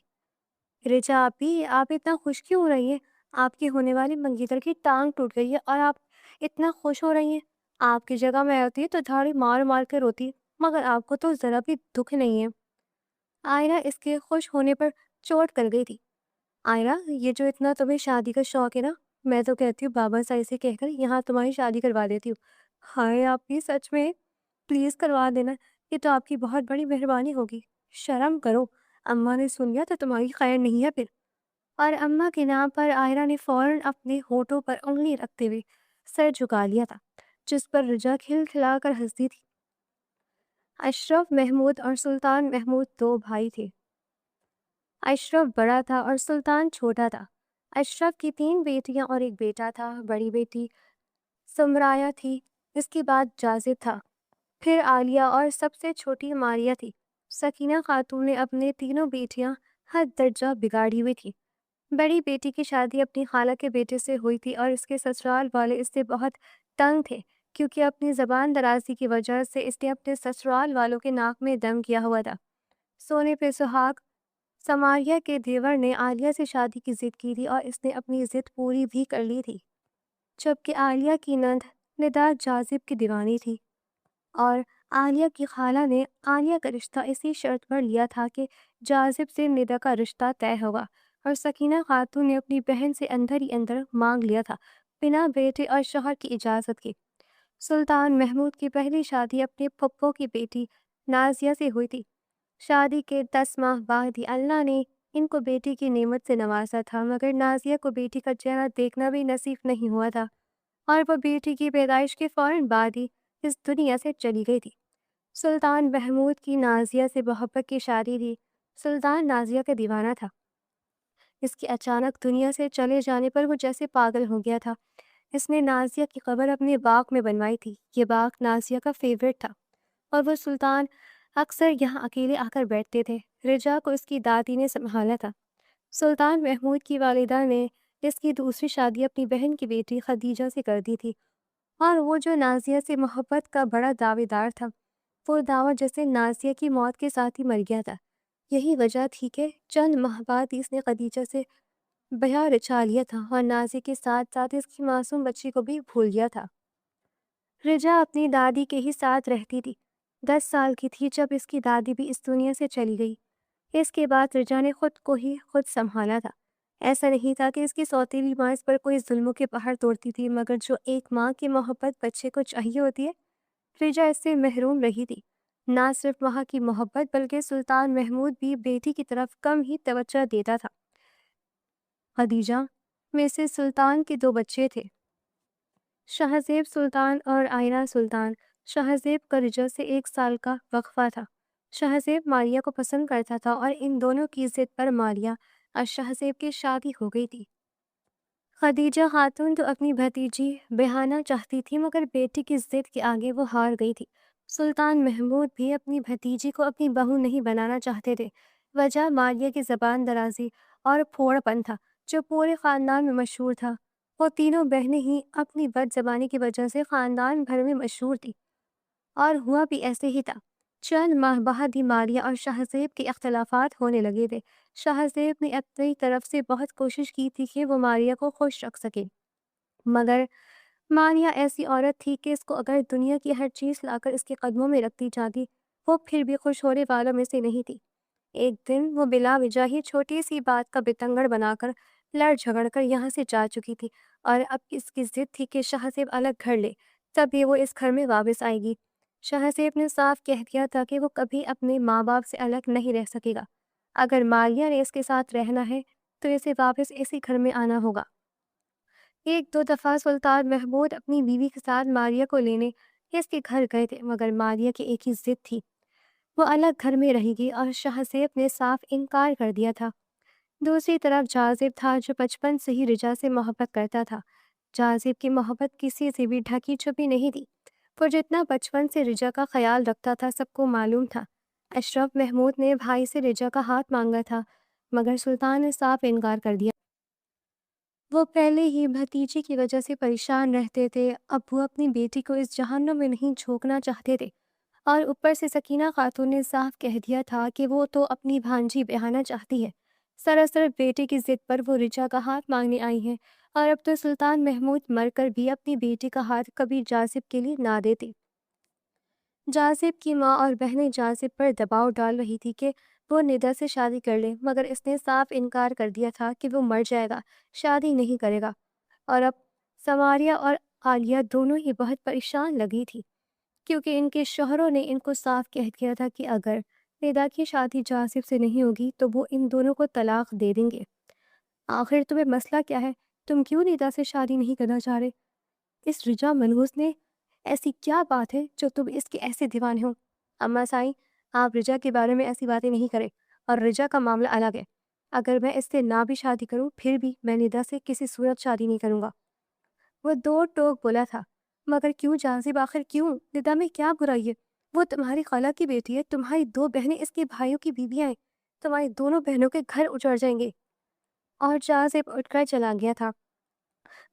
A: رجا آپ اتنا خوش کیوں ہو رہی ہیں؟ آپ کی ہونے والی منگیتر کی ٹانگ ٹوٹ گئی ہے اور آپ اتنا خوش ہو رہی ہیں؟ آپ کی جگہ میں ہوتی تو دھاڑی مار مار کے روتی، مگر آپ کو تو ذرا بھی دکھ نہیں ہے۔ آئرہ اس کے خوش ہونے پر چوٹ کر گئی تھی۔ آئرہ، یہ جو اتنا تمہیں شادی کا شوق ہے نا، میں تو کہتی ہوں بابا سائی سے کہہ کر یہاں تمہاری شادی کروا دیتی ہوں۔ ہائے آپ کی، سچ میں پلیز کروا دینا، یہ تو آپ کی بہت بڑی مہربانی ہوگی۔ شرم کرو، اماں نے سن لیا تو تمہاری خیر نہیں ہے پھر۔ اور اماں کے نام پر آئرہ نے فوراً اپنے ہونٹوں پر انگلی رکھتے ہوئے سر جھکا لیا تھا، جس پر رجا کھل کھلا کر ہنستی تھی۔ اشرف محمود اور سلطان محمود دو بھائی تھے۔ اشرف بڑا تھا اور سلطان چھوٹا تھا۔ اشرف کی 3 بیٹیاں اور ایک بیٹا تھا۔ بڑی بیٹی سمرایا تھی، اس کے بعد جازب تھا، پھر عالیہ اور سب سے چھوٹی ماریہ تھی۔ سکینہ خاتون نے اپنے تینوں بیٹیاں حد درجہ بگاڑی ہوئی تھی۔ بڑی بیٹی کی شادی اپنی خالہ کے بیٹے سے ہوئی تھی اور اس کے سسرال والے اس سے بہت تنگ تھے، کیونکہ اپنی زبان درازی کی وجہ سے اس نے اپنے سسرال والوں کے ناک میں دم کیا ہوا تھا۔ سونے پہ سہاگ سماریہ کے دیور نے عالیہ سے شادی کی ضد کی تھی اور اس نے اپنی ضد پوری بھی کر لی تھی، جبکہ عالیہ کی نند ندا جازب کی دیوانی تھی۔ اور عالیہ کی خالہ نے عالیہ کا رشتہ اسی شرط پر لیا تھا کہ جاذب سے ندا کا رشتہ طے ہوگا، اور سکینہ خاتون نے اپنی بہن سے اندر ہی اندر مانگ لیا تھا بنا بیٹے اور شوہر کی اجازت کے۔ سلطان محمود کی پہلی شادی اپنے پھپھو کی بیٹی نازیہ سے ہوئی تھی۔ شادی کے 10 ماہ بعد ہی اللہ نے ان کو بیٹی کی نعمت سے نوازا تھا، مگر نازیہ کو بیٹی کا چہرہ دیکھنا بھی نصیب نہیں ہوا تھا، اور وہ بیٹی کی پیدائش کے فوراً بعد ہی اس دنیا سے چلی گئی تھی۔ سلطان محمود کی نازیہ سے محبت کی شادی تھی۔ سلطان نازیہ کا دیوانہ تھا۔ اس کے اچانک دنیا سے چلے جانے پر وہ جیسے پاگل ہو گیا تھا۔ اس نے نازیہ کی قبر اپنے باغ میں بنوائی تھی۔ یہ باغ نازیہ کا فیورٹ تھا، اور وہ سلطان اکثر یہاں اکیلے آ کر بیٹھتے تھے۔ رجا کو اس کی دادی نے سنبھالا تھا۔ سلطان محمود کی والدہ نے اس کی دوسری شادی اپنی بہن کی بیٹی خدیجہ سے کر دی تھی، اور وہ جو نازیہ سے محبت کا بڑا دعوے دار تھا، وہ دعویٰ جیسے نازیہ کی موت کے ساتھ ہی مر گیا تھا۔ یہی وجہ تھی کہ چند ماہ بعد اس نے خدیجہ سے بیاہ رچا لیا تھا، اور نازیہ کے ساتھ ساتھ اس کی معصوم بچی کو بھی بھول گیا تھا۔ رجا اپنی دادی کے ہی ساتھ رہتی تھی۔ 10 سال کی تھی جب اس کی دادی بھی اس دنیا سے چلی گئی۔ اس کے بعد رجا نے خود کو ہی خود سنبھالا تھا۔ ایسا نہیں تھا کہ اس کی سوتیلی ماں اس پر کوئی ظلموں کے پہاڑ توڑتی تھی، مگر جو ایک ماں کی محبت بچے کو چاہیے ہوتی ہے، رجا اس سے محروم رہی تھی۔ نہ صرف وہاں کی محبت بلکہ سلطان محمود بھی بیٹی کی طرف کم ہی توجہ دیتا تھا۔ خدیجہ میں سے سلطان کے 2 بچے تھے، شہزیب سلطان اور آئینہ سلطان۔ شہزیب کا رجا سے 1 سال کا وقفہ تھا۔ شہزیب ماریہ کو پسند کرتا تھا، اور ان دونوں کی ضد پر ماریہ اور شہزیب کی شادی ہو گئی تھی۔ خدیجہ خاتون تو اپنی بھتیجی بہانا چاہتی تھی، مگر بیٹی کی ضد کے آگے وہ ہار گئی تھی۔ سلطان محمود بھی اپنی بھتیجی کو اپنی بہو نہیں بنانا چاہتے تھے۔ وجہ ماریہ کی زبان درازی اور پھوڑ پن تھا، جو پورے خاندان میں مشہور تھا۔ وہ تینوں بہنیں ہی اپنی بد زبانی کی وجہ سے خاندان بھر میں مشہور تھی، اور ہوا بھی ایسے ہی تھا۔ چند ماہ بعد ہی ماریہ اور شہزیب کے اختلافات ہونے لگے تھے۔ شہزیب نے اپنی طرف سے بہت کوشش کی تھی کہ وہ ماریہ کو خوش رکھ سکے، مگر ماریہ ایسی عورت تھی کہ اس کو اگر دنیا کی ہر چیز لا کر اس کے قدموں میں رکھ دی جاتی، وہ پھر بھی خوش ہونے والوں میں سے نہیں تھی۔ ایک دن وہ بلا وجہ ہی چھوٹی سی بات کا بتنگڑ بنا کر لڑ جھگڑ کر یہاں سے جا چکی تھی، اور اب اس کی ضد تھی کہ شہزیب الگ گھر لے، تبھی وہ اس گھر میں واپس آئے گی۔ شہزیب نے صاف کہہ دیا تھا کہ وہ کبھی اپنے ماں باپ سے الگ نہیں رہ سکے گا۔ اگر ماریہ نے اس کے ساتھ رہنا ہے تو اسے واپس اسی گھر میں آنا ہوگا۔ 1-2 دفعہ سلطان محمود اپنی بیوی کے ساتھ ماریہ کو لینے اس کے گھر گئے تھے، مگر ماریہ کی ایک ہی ضد تھی، وہ الگ گھر میں رہے گی، اور شہزیب نے صاف انکار کر دیا تھا۔ دوسری طرف جاذب تھا، جو بچپن سے ہی رجا سے محبت کرتا تھا۔ جاذب کی محبت کسی سے بھی ڈھکی چھپی نہیں تھی۔ وہ جتنا بچپن سے رجا کا خیال رکھتا تھا سب کو معلوم تھا۔ اشرف محمود نے بھائی سے رجا کا ہاتھ مانگا تھا، مگر سلطان نے صاف انکار کر دیا۔ وہ پہلے ہی بھتیجی کی وجہ سے پریشان رہتے تھے، اب وہ اپنی بیٹی کو اس جہنم میں نہیں جھونکنا چاہتے تھے، اور اوپر سے سکینہ خاتون نے صاف کہہ دیا تھا کہ وہ تو اپنی بھانجی بہانا چاہتی ہے۔ سراسر بیٹے کی ضد پر وہ رجا کا ہاتھ مانگنے آئی ہیں، اور اب تو سلطان محمود مر کر بھی اپنی بیٹی کا ہاتھ کبھی جاذب کے لیے نہ دیتے۔ جاذب کی ماں اور بہنیں جاذب پر دباؤ ڈال رہی تھی کہ وہ ندا سے شادی کر لے، مگر اس نے صاف انکار کر دیا تھا کہ وہ مر جائے گا، شادی نہیں کرے گا۔ اور اب سماریہ اور عالیہ دونوں ہی بہت پریشان لگی تھی، کیونکہ ان کے شوہروں نے ان کو صاف کہہ دیا تھا کہ اگر ندا کی شادی جاذب سے نہیں ہوگی تو وہ ان دونوں کو طلاق دے دیں گے۔ آخر تمہیں مسئلہ کیا ہے؟ تم کیوں ندا سے شادی نہیں کرنا چاہ رہے؟ اس رجا منحوس نے ایسی کیا بات ہے جو تم اس کے ایسے دیوانے ہو؟ اماں سائیں، آپ رجا کے بارے میں ایسی باتیں نہیں کریں، اور رجا کا معاملہ الگ ہے۔ اگر میں اس سے نہ بھی شادی کروں پھر بھی میں ندا سے کسی صورت شادی نہیں کروں گا۔ وہ 2 ٹوک بولا تھا، مگر کیوں جاذب؟ آخر کیوں؟ ندا میں کیا برائی ہے؟ وہ تمہاری خالہ کی بیٹی ہے، تمہاری 2 بہنیں اس کے بھائیوں کی بیویاں ہیں، تمہاری دونوں بہنوں کے گھر اجڑ جائیں گے۔ اور جاذب اٹھ کر چلا گیا تھا۔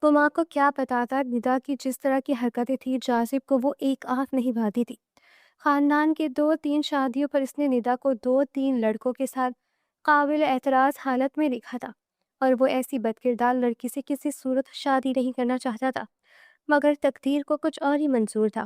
A: وہ ماں کو کیا بتاتا ندا کی جس طرح کی حرکتیں تھی جاذب کو وہ ایک آنکھ نہیں بھاتی تھی۔ خاندان کے 2-3 شادیوں پر اس نے ندا کو 2-3 لڑکوں کے ساتھ قابل اعتراض حالت میں دیکھا تھا، اور وہ ایسی بدکردار لڑکی سے کسی صورت شادی نہیں کرنا چاہتا تھا، مگر تقدیر کو کچھ اور ہی منظور تھا۔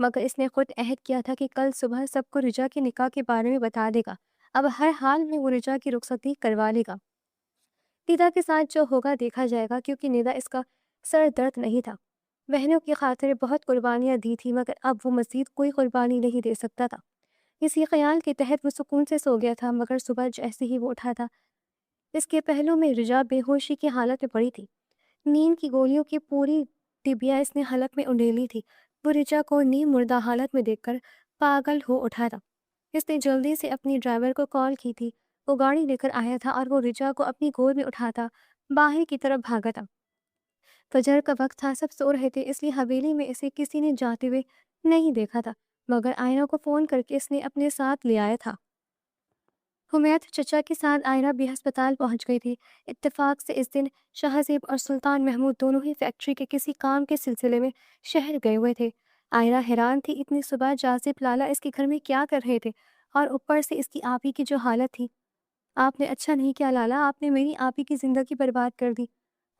A: مگر اس نے خود عہد کیا تھا کہ کل صبح سب کو رجا کے نکاح کے بارے میں بتا دے گا۔ اب ہر حال میں وہ رجا کی رخصتی کروا لے گا۔ ندا کے ساتھ جو ہوگا دیکھا جائے گا، کیونکہ ندا اس کا سر درد نہیں تھا۔ بہنوں کی خاطر بہت قربانیاں دی تھی، مگر اب وہ مزید کوئی قربانی نہیں دے سکتا تھا۔ اسی خیال کے تحت وہ سکون سے سو گیا تھا، مگر صبح جیسے ہی وہ اٹھا تھا، اس کے پہلو میں رجا بے ہوشی کی حالت میں پڑی تھی۔ نیند کی گولیوں کی پوری ڈبیا اس نے حلق میں انڈیلی تھی۔ وہ رجا کو نیم مردہ حالت میں دیکھ کر پاگل ہو اٹھا تھا۔ اس نے جلدی سے اپنی ڈرائیور کو کال کی تھی۔ وہ گاڑی لے کر آیا تھا اور وہ رجا کو اپنی گود میں اٹھاتا باہر کی طرف بھاگا تھا۔ فجر کا وقت تھا، سب سو رہے تھے، اس لیے حویلی میں اسے کسی نے جاتے ہوئے نہیں دیکھا تھا، مگر آئرہ کو فون کر کے اس نے اپنے ساتھ لے آیا تھا۔ حمید چچا کے ساتھ آئرہ بھی ہسپتال پہنچ گئی تھی۔ اتفاق سے اس دن شاہزیب اور سلطان محمود دونوں ہی فیکٹری کے کسی کام کے سلسلے میں شہر گئے ہوئے تھے۔ آئرہ حیران تھی، اتنی صبح جازب لالا اس کے گھر میں کیا کر رہے تھے، اور اوپر سے اس کی آپی کی جو حالت تھی۔ آپ نے اچھا نہیں کیا لالا، آپ نے میری آپی کی زندگی برباد کر دی۔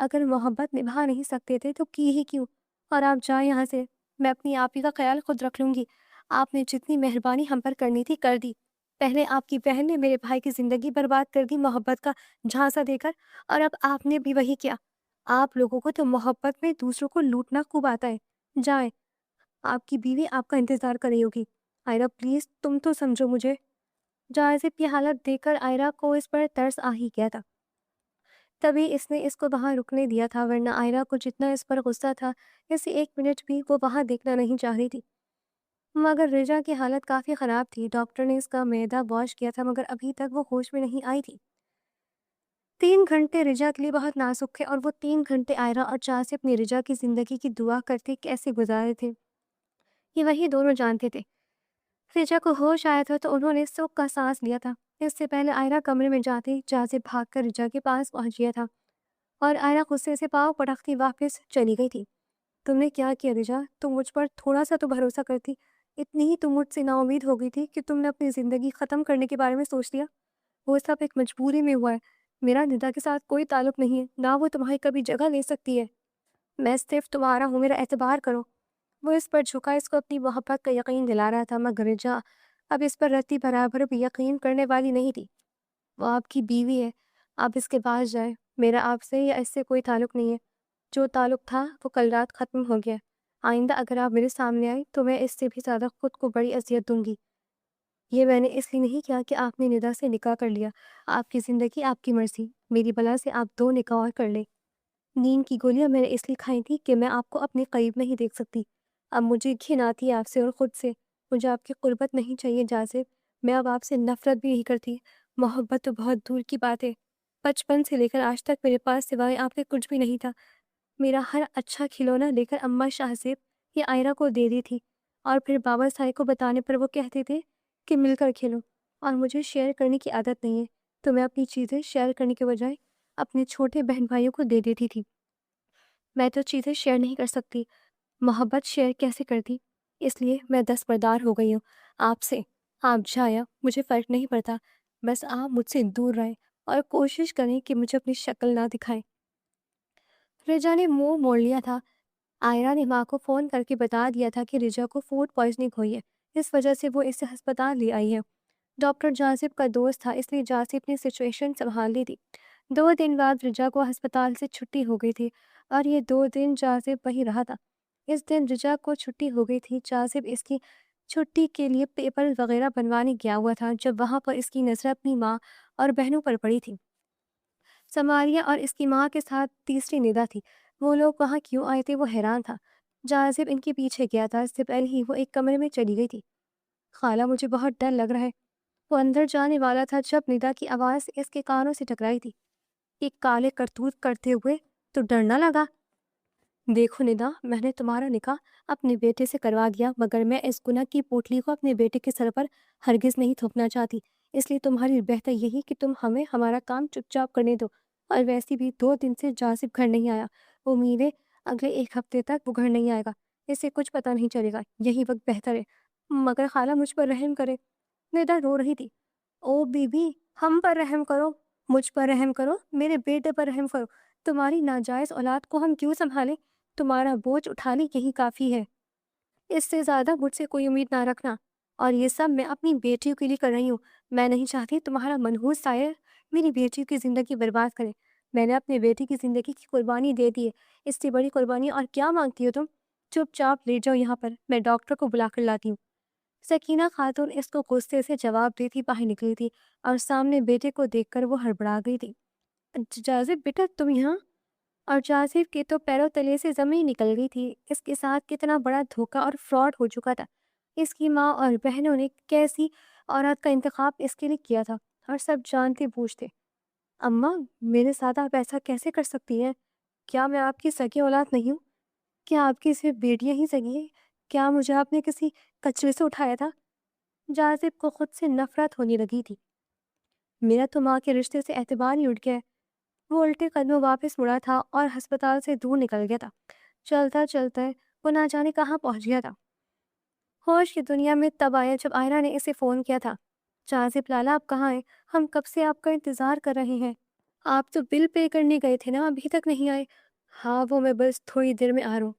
A: اگر محبت نبھا نہیں سکتے تھے تو کی ہی کیوں؟ اور آپ جائیں یہاں سے، میں اپنی آپی کا خیال خود رکھ لوں گی۔ آپ نے جتنی مہربانی ہم پر کرنی تھی کر دی۔ پہلے آپ کی بہن نے میرے بھائی کی زندگی برباد کر دی محبت کا جھانسا دے کر، اور اب آپ نے بھی وہی کیا۔ آپ لوگوں کو تو محبت میں دوسروں کو لوٹنا خوب آتا ہے۔ جائیں، آپ کی بیوی آپ کا انتظار کر رہی ہوگی۔ آئرہ پلیز تم تو سمجھو مجھے۔ جازب کی حالت دیکھ کر آئرہ کو اس پر ترس آ ہی گیا تھا، تبھی اس نے اس کو وہاں رکنے دیا تھا، ورنہ آئرہ کو جتنا اس پر غصہ تھا، اسے ایک منٹ بھی وہ وہاں دیکھنا نہیں چاہ رہی تھی۔ مگر رجا کی حالت کافی خراب تھی۔ ڈاکٹر نے اس کا معدہ واش کیا تھا، مگر ابھی تک وہ ہوش میں نہیں آئی تھی۔ 3 گھنٹے رجا کے لیے بہت نازک تھے، اور وہ 3 گھنٹے آئرہ اور جازب نے رجا کی زندگی کی دعا کرتے کیسے گزارے تھے، یہ وہی دونوں جانتے تھے۔ رجا کو ہوش آیا تھا تو انہوں نے سکھ کا سانس لیا تھا۔ اس سے پہلے آئرہ کمرے میں جاتے جازب بھاگ کر رجا کے پاس پہنچ گیا تھا، اور آئرہ غصے سے پاؤں پٹکتی واپس چلی گئی تھی۔ تم نے کیا کیا رجا؟ تم مجھ پر تھوڑا سا تو بھروسہ کرتی۔ اتنی ہی تم مجھ سے نا امید ہو گئی تھی کہ تم نے اپنی زندگی ختم کرنے کے بارے میں سوچ لیا۔ وہ سب ایک مجبوری میں ہوا ہے۔ میرا ندا کے ساتھ کوئی تعلق نہیں ہے، نہ وہ تمہاری کبھی جگہ لے سکتی ہے۔ میں صرف تمہارا ہوں، میرا اعتبار کرو۔ وہ اس پر جھکا، اس کو اپنی محبت کا یقین دلا رہا تھا، مگر رجا اب اس پر رتی برابر بھی یقین کرنے والی نہیں تھی۔ وہ آپ کی بیوی ہے، آپ اس کے پاس جائیں۔ میرا آپ سے یا اس سے کوئی تعلق نہیں ہے۔ جو تعلق تھا وہ کل رات ختم ہو گیا۔ آئندہ اگر آپ میرے سامنے آئیں تو میں اس سے بھی زیادہ خود کو بڑی اذیت دوں گی۔ یہ میں نے اس لیے نہیں کیا کہ آپ نے ندا سے نکاح کر لیا۔ آپ کی زندگی، آپ کی مرضی، میری بلا سے آپ 2 نکاح اور کر لیں۔ نیند کی گولیاں میں نے اس لیے کھائی تھی کہ میں آپ کو اپنے قریب نہیں دیکھ سکتی۔ اب مجھے گھن آتی ہے آپ سے اور خود سے۔ مجھے آپ کی قربت نہیں چاہیے جازب، میں اب آپ سے نفرت بھی نہیں کرتی۔ محبت تو بہت دور کی بات ہے۔ بچپن سے لے کر آج تک میرے پاس سوائے آپ کے کچھ بھی نہیں تھا۔ میرا ہر اچھا کھلونا لے کر اماں شاہزیب یا آئرہ کو دے دی تھی، اور پھر بابا صاحب کو بتانے پر وہ کہتے تھے کہ مل کر کھیلو، اور مجھے شیئر کرنے کی عادت نہیں ہے، تو میں اپنی چیزیں شیئر کرنے کے بجائے اپنے چھوٹے بہن بھائیوں کو دے دیتی تھی۔ میں تو چیزیں شیئر نہیں کر سکتی، محبت شیئر کیسے کرتی؟ اس لیے میں دستبردار ہو گئی ہوں آپ سے۔ آپ جایا، مجھے فرق نہیں پڑتا، بس آپ مجھ سے دور رہیں اور کوشش کریں کہ مجھے اپنی شکل نہ دکھائیں۔ رجا نے منہ موڑ لیا تھا۔ آئرہ نے ماں کو فون کر کے بتا دیا تھا کہ رجا کو فوڈ پوائزننگ ہوئی ہے، اس وجہ سے وہ اسے ہسپتال لے آئی ہے۔ ڈاکٹر جازب کا دوست تھا، اس لیے جازب نے سچویشن سنبھال لی تھی۔ 2 دن بعد رجا کو ہسپتال سے چھٹی ہو گئی تھی، اور یہ 2 دن جازب وہی رہا تھا۔ اس دن رجا کو چھٹی ہو گئی تھی۔ جازب اس کی چھٹی کے لیے پیپر وغیرہ بنوانے گیا ہوا تھا، جب وہاں پر اس کی نظر اپنی ماں اور بہنوں پر پڑی تھی۔ سماریہ اور اس کی ماں کے ساتھ تیسری ندا تھی۔ وہ لوگ وہاں کیوں آئے تھے وہ حیران تھا۔ جازب ان کے پیچھے گیا تھا، اس سے پہلے ہی وہ ایک کمرے میں چلی گئی تھی۔ خالہ مجھے بہت ڈر لگ رہا ہے۔ وہ اندر جانے والا تھا جب ندا کی آواز اس کے کانوں سے ٹکرائی تھی۔ ایک کالے کرتوت کرتے ہوئے تو ڈر نہ لگا؟ دیکھو ندا، میں نے تمہارا نکاح اپنے بیٹے سے کروا دیا، مگر میں اس گناہ کی پوٹلی کو اپنے بیٹے کے سر پر ہرگز نہیں تھوپنا چاہتی۔ اس لیے تمہاری بہتر یہی کہ تم ہمیں ہمارا کام چپ چاپ کرنے دو۔ اور ویسی بھی 2 دن سے جازب گھر نہیں آیا، امید ہے اگلے 1 ہفتے تک وہ گھر نہیں آئے گا، اسے کچھ پتہ نہیں چلے گا، یہی وقت بہتر ہے۔ مگر خالہ مجھ پر رحم کرے۔ ندا رو رہی تھی۔ او بی بی، ہم پر رحم کرو، مجھ پر رحم کرو، میرے بیٹے پر رحم کرو۔ تمہاری ناجائز اولاد کو ہم کیوں سنبھالیں؟ تمہارا بوجھ اٹھانے یہی کافی ہے۔ اس سے زیادہ مجھ سے کوئی امید نہ رکھنا، اور یہ سب میں اپنی بیٹیوں کے لیے کر رہی ہوں۔ میں نہیں چاہتی تمہارا منحوس سایہ میری بیٹی کی زندگی برباد کرے۔ میں نے اپنی بیٹی کی زندگی کی قربانی دے دی ہے، اس سے بڑی قربانی اور کیا مانگتی ہو تم؟ چپ چاپ لے جاؤ یہاں پر، میں ڈاکٹر کو بلا کر لاتی ہوں۔ سکینہ خاتون اس کو غصے سے جواب دیتی باہر نکلی تھی، اور سامنے بیٹے کو دیکھ کر وہ ہڑبڑا گئی تھی۔ جازب بیٹا تم یہاں؟ اور جازب کے تو پیروں تلے سے زمین نکل گئی تھی۔ اس کے ساتھ کتنا بڑا دھوکہ اور فراڈ ہو چکا تھا۔ اس کی ماں اور بہنوں نے کیسی عورت کا انتخاب اس کے لیے کیا تھا، اور سب جانتے بوجھتے۔ اماں، میرے ساتھ آپ ایسا کیسے کر سکتی ہیں؟ کیا میں آپ کی سگی اولاد نہیں ہوں؟ کیا آپ کی صرف بیٹیاں ہی سگی ہیں؟ کیا مجھے آپ نے کسی کچرے سے اٹھایا تھا؟ جازب کو خود سے نفرت ہونے لگی تھی۔ میرا تو ماں کے رشتے سے اعتبار ہی اٹھ گیا ہے۔ وہ الٹے قدموں واپس مڑا تھا اور ہسپتال سے دور نکل گیا تھا۔ چلتا چلتا وہ نہ جانے کہاں پہنچ گیا تھا۔ ہوش کی دنیا میں تب آیا جب آئرہ نے اسے فون کیا تھا۔ جازب لالا آپ کہاں ہیں؟ ہم کب سے آپ کا انتظار کر رہے ہیں۔ آپ تو بل پے کرنے گئے تھے نا، ابھی تک نہیں آئے۔ ہاں وہ میں بس تھوڑی دیر میں آ رہا ہوں۔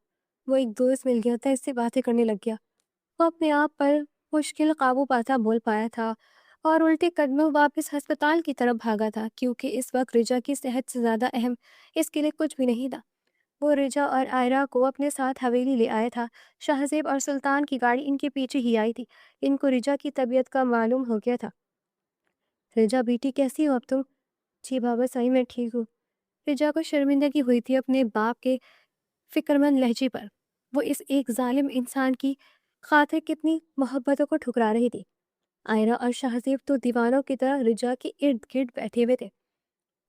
A: وہ ایک دوست مل گیا تھا، اس سے باتیں کرنے لگ گیا۔ وہ اپنے آپ پر مشکل قابو پاتا بول پایا تھا اور الٹے قدموں واپس ہسپتال کی طرف بھاگا تھا، کیونکہ اس وقت رجا کی صحت سے زیادہ اہم اس کے لیے کچھ بھی نہیں تھا۔ وہ رجا اور آئرہ کو اپنے ساتھ حویلی لے آیا تھا۔ شہزیب اور سلطان کی گاڑی ان کے پیچھے ہی آئی تھی۔ ان کو رجا کی طبیعت کا معلوم ہو گیا تھا۔ رجا بیٹی کیسی ہو اب تم؟ جی بابا صحیح میں ٹھیک ہوں۔ رجا کو شرمندگی ہوئی تھی اپنے باپ کے فکر مند لہجے پر۔ وہ اس ایک ظالم انسان کی خاطر کتنی محبتوں کو ٹھکرا رہی تھی۔ آئرہ اور شہزیب تو دیوانوں کی طرح رجا کے ارد گرد بیٹھے ہوئے تھے۔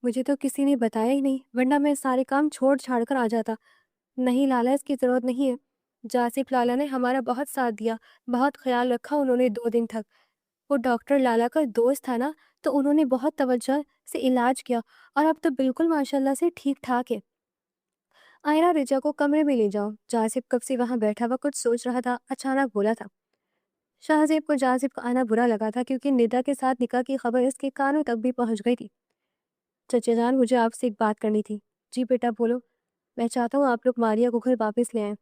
A: مجھے تو کسی نے بتایا ہی نہیں، ورنہ میں سارے کام چھوڑ چھاڑ کر آ جاتا۔ نہیں لالا، اس کی ضرورت نہیں ہے۔ جاسف لالا نے ہمارا بہت ساتھ دیا، بہت خیال رکھا انہوں نے 2 دن تک۔ وہ ڈاکٹر لالا کا دوست تھا نا، تو انہوں نے بہت توجہ سے علاج کیا، اور اب تو بالکل ماشاءاللہ سے ٹھیک ٹھاک ہے۔ آئرہ رجا کو کمرے میں لے جاؤ۔ جاسف کب سے وہاں بیٹھا ہوا کچھ سوچ رہا تھا، اچانک بولا تھا۔ شہزیب کو جاسف کا آنا برا لگا تھا، کیونکہ ندا کے ساتھ نکاح کی خبر اس کے کانوں تک بھی پہنچ گئی تھی۔ چچا جان، مجھے آپ سے ایک بات کرنی تھی۔ جی بیٹا بولو۔ میں چاہتا ہوں آپ لوگ ماریا کو گھر واپس لے آئیں۔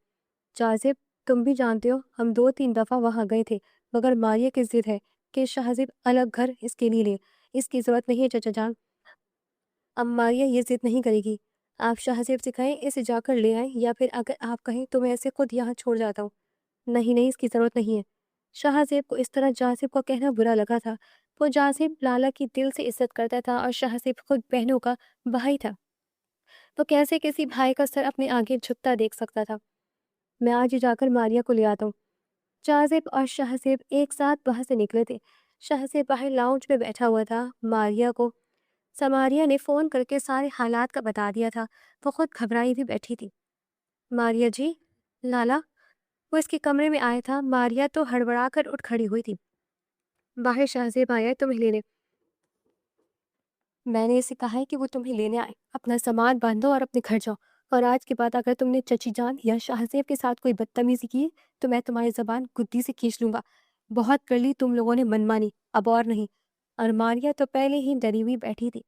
A: جاسف، تم بھی جانتے ہو ہم 2-3 دفعہ وہاں گئے تھے، مگر ماریا کی ضد ہے کہ شہزیب الگ گھر اس کے لیے لے۔ اس کی ضرورت نہیں ہے چچا جان۔ اب ماریا یہ ضد نہیں کرے گی۔ آپ شہزیب سے کہیں اسے جا کر لے آئیں، یا پھر اگر آپ کہیں تو میں اسے خود یہاں چھوڑ جاتا ہوں۔ نہیں، اس کی ضرورت نہیں ہے۔ شہزیب کو اس طرح جاسف کو کہنا برا لگا تھا۔ وہ جاسف لالا کی دل سے عزت کرتا تھا، اور شہزیب خود بہنوں کا بھائی تھا۔ تو کیسے کسی بھائی کا سر اپنے آگے جھکتا دیکھ سکتا تھا؟ میں آج ہی جا کر ماریا کو لے آتا ہوں۔ جازب اور شہزیب ایک ساتھ وہاں سے نکلے تھے۔ شہزیب باہر لاؤنج میں بیٹھا ہوا تھا۔ ماریا کو سماریہ نے فون کر کے سارے حالات کا بتا دیا تھا۔ وہ خود گھبرائی بھی بیٹھی تھی۔ ماریا جی، لالا۔ وہ اس کے کمرے میں آیا تھا۔ ماریا تو ہڑبڑا کر اٹھ کھڑی ہوئی تھی۔ باہر شہزیب آیا ہے تمہیں لینے۔ میں نے اسے کہا ہے کہ وہ تمہیں لینے آئے۔ اپنا سامان باندھو اور اپنے گھر جاؤ، اور آج کے بعد اگر تم نے چچی جان یا شہزیب کے ساتھ کوئی بدتمیزی کی تو میں تمہاری زبان گدی سے کھینچ لوں گا۔ بہت کر لی تم لوگوں نے منمانی، اب اور نہیں۔ اور ماریا تو پہلے ہی ڈری ہوئی بیٹھی تھی۔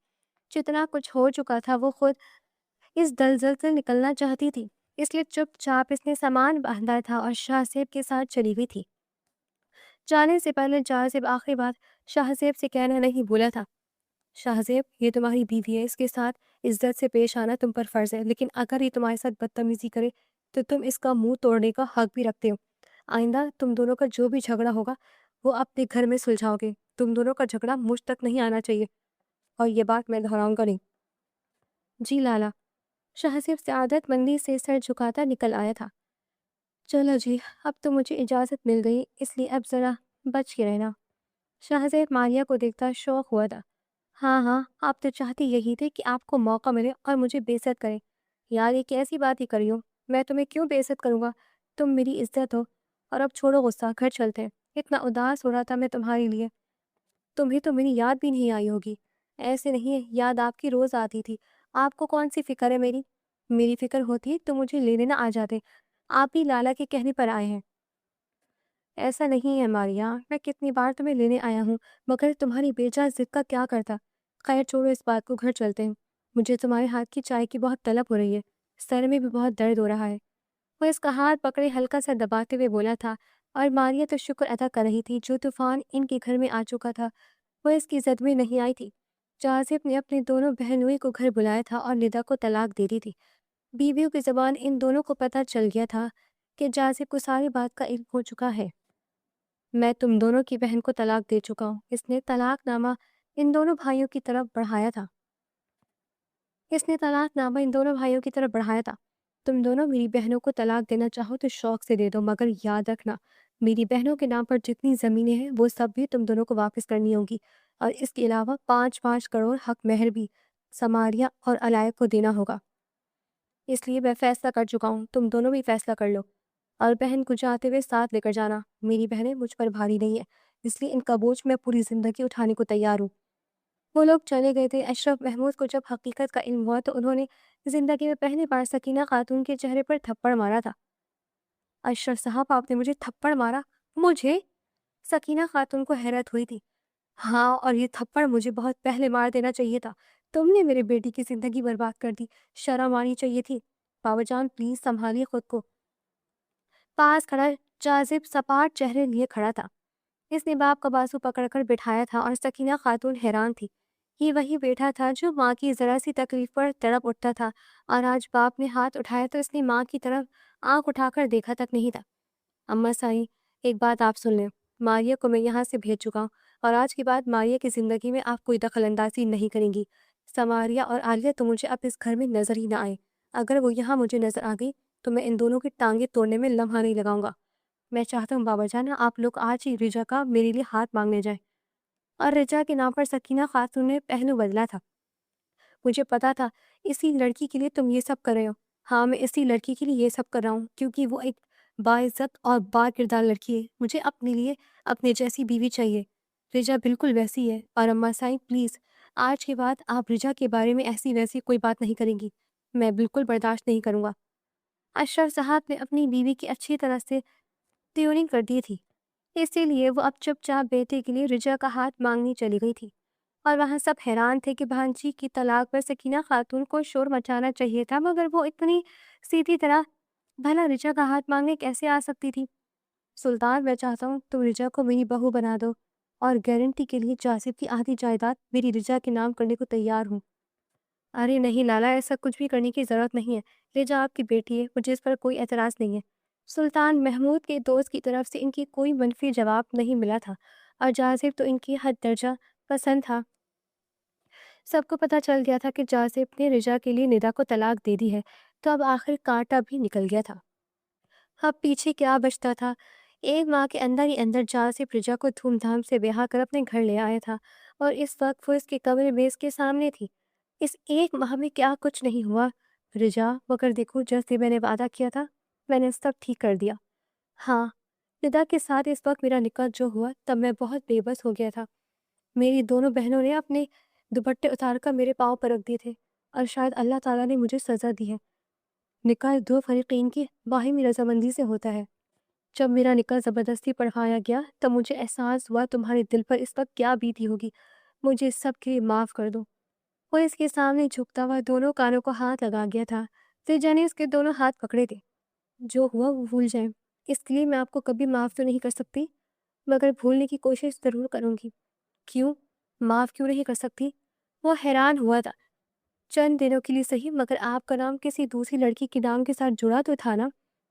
A: جتنا کچھ ہو چکا تھا وہ خود اس دلدل سے نکلنا چاہتی تھی، اس لیے چپ چاپ اس نے سامان باندھا تھا اور شہزیب کے ساتھ چلی ہوئی تھی۔ جانے سے پہلے جازب آخری بات شہزیب سے کہنا نہیں بولا تھا۔ شہزیب، یہ تمہاری بیوی ہے، اس کے ساتھ عزت سے پیش آنا تم پر فرض ہے، لیکن اگر یہ تمہارے ساتھ بدتمیزی کرے تو تم اس کا منہ توڑنے کا حق بھی رکھتے ہو۔ آئندہ تم دونوں کا جو بھی جھگڑا ہوگا وہ اپنے گھر میں سلجھاؤ گے۔ تم دونوں کا جھگڑا مجھ تک نہیں آنا چاہیے، اور یہ بات میں دہراؤں گا نہیں۔ جی لالا۔ شہزیب سعادت مندی سے سر جھکاتا نکل آیا تھا۔ چلو جی، اب تو مجھے اجازت مل گئی، اس لیے اب ذرا بچ کے رہنا۔ شہزیب ماریا کو دیکھتا شوق ہوا تھا۔ ہاں، آپ تو چاہتی یہی تھے کہ آپ کو موقع ملے اور مجھے بے عزت کرے۔ یار یہ کیسی بات ہی کری ہو، میں تمہیں کیوں بے عزت کروں گا؟ تم میری عزت ہو۔ اور اب چھوڑو غصہ، گھر چلتے ہیں۔ اتنا اداس ہو رہا تھا میں تمہارے لیے۔ تمہیں تو میری یاد بھی نہیں آئی ہوگی۔ ایسے نہیں ہے، یاد آپ کی روز آتی تھی۔ آپ کو کون سی فکر ہے میری؟ میری فکر ہوتی تو مجھے لینے نہ آ جاتے۔ آپ ہی لالا کے کہنے پر آئے ہیں۔ ایسا نہیں ہے ماریا، میں کتنی بار تمہیں لینے آیا ہوں، مگر تمہاری بیجا ضد کا کیا کرتا۔ خیر چھوڑو اس بات کو، گھر چلتے ہیں۔ مجھے تمہارے ہاتھ کی چائے کی بہت طلب ہو رہی ہے، سر میں بھی بہت درد ہو رہا ہے۔ وہ اس کا ہاتھ پکڑے ہلکا سا دباتے ہوئے بولا تھا، اور ماریہ تو شکر ادا کر رہی تھی جو طوفان ان کے گھر میں آ چکا تھا وہ اس کی زد میں نہیں آئی تھی۔ جازب نے اپنے دونوں بہنوئی کو گھر بلایا تھا اور ندا کو طلاق دے دی تھی۔ بیویوں کی زبان ان دونوں کو پتہ چل گیا تھا کہ جازب کو ساری بات کا علم ہو چکا ہے۔ میں تم دونوں کی بہن کو طلاق دے چکا ہوں۔ اس نے طلاق نامہ ان دونوں بھائیوں کی طرف بڑھایا تھا۔ تم دونوں میری بہنوں کو طلاق دینا چاہو تو شوق سے دے دو، مگر یاد رکھنا میری بہنوں کے نام پر جتنی زمینیں ہیں وہ سب بھی تم دونوں کو واپس کرنی ہوگی، اور اس کے علاوہ 5 کروڑ حق مہر بھی سماریہ اور علائق کو دینا ہوگا۔ اس لیے میں فیصلہ کر چکا ہوں، تم دونوں بھی فیصلہ کر لو، اور بہن کو جاتے ہوئے ساتھ لے کر جانا۔ میری بہنیں مجھ پر بھاری نہیں ہیں، اس لیے ان کا بوجھ میں پوری زندگی اٹھانے کو تیار ہوں۔ وہ لوگ چلے گئے تھے۔ اشرف محمود کو جب حقیقت کا علم ہوا تو انہوں نے زندگی میں پہلی بار سکینہ خاتون کے چہرے پر تھپڑ مارا تھا۔ اشرف صاحب، آپ نے مجھے تھپڑ مارا؟ مجھے؟ سکینہ خاتون کو حیرت ہوئی تھی۔ ہاں، اور یہ تھپڑ مجھے بہت پہلے مار دینا چاہیے تھا۔ تم نے میرے بیٹی کی زندگی برباد کر دی، شرم آنی چاہیے تھی۔ بابا جان پلیز سنبھالیے خود کو۔ پاس کھڑا جازب سپاٹ چہرے لیے کھڑا تھا۔ اس نے باپ کا بازو پکڑ کر بٹھایا تھا اور سکینہ خاتون حیران تھی۔ یہ وہی بیٹا تھا جو ماں کی ذرا سی تکلیف پر تڑپ اٹھتا تھا، اور آج باپ نے ہاتھ اٹھایا تو اس نے ماں کی طرف آنکھ اٹھا کر دیکھا تک نہیں تھا۔ اماں سائیں، ایک بات آپ سن لیں، ماریہ کو میں یہاں سے بھیج چکا ہوں، اور آج کے بعد ماریہ کی زندگی میں آپ کوئی دخل اندازی نہیں کریں گی۔ سماریہ اور عالیہ تو مجھے اب اس گھر میں نظر ہی نہ آئے۔ اگر وہ یہاں مجھے نظر آ گئی تو میں ان دونوں کی ٹانگیں توڑنے میں لمحہ نہیں لگاؤں گا۔ میں چاہتا ہوں بابا جان آپ لوگ آج ہی رجا کا میرے لیے ہاتھ مانگنے جائیں۔ اور رجا کے نام پر سکینہ خاتون نے پہلو بدلا تھا۔ مجھے پتا تھا اسی لڑکی کے لیے تم یہ سب کر رہے ہو۔ ہاں، میں اسی لڑکی کے لیے یہ سب کر رہا ہوں کیونکہ وہ ایک باعزت اور با کردار لڑکی ہے۔ مجھے اپنے لیے اپنے جیسی بیوی چاہیے۔ رجا بالکل ویسی ہے، اور اماں سائیں پلیز آج کے بعد آپ رجا کے بارے میں ایسی ویسی کوئی بات نہیں کریں گی۔ میں بالکل برداشت نہیں کروں گا۔ اشرف صاحب نے اپنی بیوی کی اچھی طرح سے ٹیوننگ کر دی تھی، اسی لیے وہ اب چپ چاپ بیٹے کے لیے رجا کا ہاتھ مانگنے چلی گئی تھی، اور وہاں سب حیران تھے کہ بھانجی کی طلاق پر سکینہ خاتون کو شور مچانا چاہیے تھا، مگر وہ اتنی سیدھی طرح بھلا رجا کا ہاتھ مانگنے کیسے آ سکتی تھی۔ سلطان، میں چاہتا ہوں تم رجا کو میری بہو بنا دو، اور گارنٹی کے لیے جاسب کی آدھی جائیداد میری رجا کے نام کرنے کو تیار ہوں۔ ارے نہیں لالا، ایسا کچھ بھی کرنے کی ضرورت نہیں ہے۔ رجا آپ کی بیٹی ہے، مجھے اس پر کوئی اعتراض نہیں ہے۔ سلطان محمود کے دوست کی طرف سے ان کی کوئی منفی جواب نہیں ملا تھا، اور جازب تو ان کی حد درجہ پسند تھا۔ سب کو پتہ چل گیا تھا کہ جازب نے رجا کے لیے ندا کو طلاق دے دی ہے، تو اب آخر کانٹا بھی نکل گیا تھا۔ اب پیچھے کیا بچتا تھا؟ ایک ماہ کے اندر ہی اندر جازب رجا کو دھوم دھام سے بیاہ کر اپنے گھر لے آیا تھا، اور اس وقت وہ اس کے کمرے میں اس کے سامنے تھی۔ اس ایک ماہ میں کیا کچھ نہیں ہوا رجا، مگر دیکھو جیسے میں نے وعدہ کیا تھا میں نے سب ٹھیک کر دیا۔ ہاں، ندا کے ساتھ اس وقت میرا نکاح جو ہوا تب میں بہت بے بس ہو گیا تھا۔ میری دونوں بہنوں نے اپنے دوپٹے اتار کر میرے پاؤں پر رکھ دیے تھے، اور شاید اللہ تعالیٰ نے مجھے سزا دی ہے۔ نکاح دو فریقین کی باہمی رضامندی سے ہوتا ہے۔ جب میرا نکاح زبردستی پڑھوایا گیا تب مجھے احساس ہوا تمہارے دل پر اس وقت کیا بیتی ہوگی۔ مجھے اس سب کے لیے معاف کر دو۔ وہ اس کے سامنے جھکتا ہوا دونوں کانوں کو ہاتھ لگا گیا تھا۔ رجا نے اس کے دونوں ہاتھ پکڑے تھے۔ جو ہوا وہ بھول جائیں، اس لیے میں آپ کو کبھی معاف تو نہیں کر سکتی، مگر بھولنے کی کوشش ضرور کروں گی۔ کیوں معاف کیوں نہیں کر سکتی؟ وہ حیران ہوا تھا۔ چند دنوں کے لیے صحیح، مگر آپ کا نام کسی دوسری لڑکی کے نام کے ساتھ جڑا تو تھا نا۔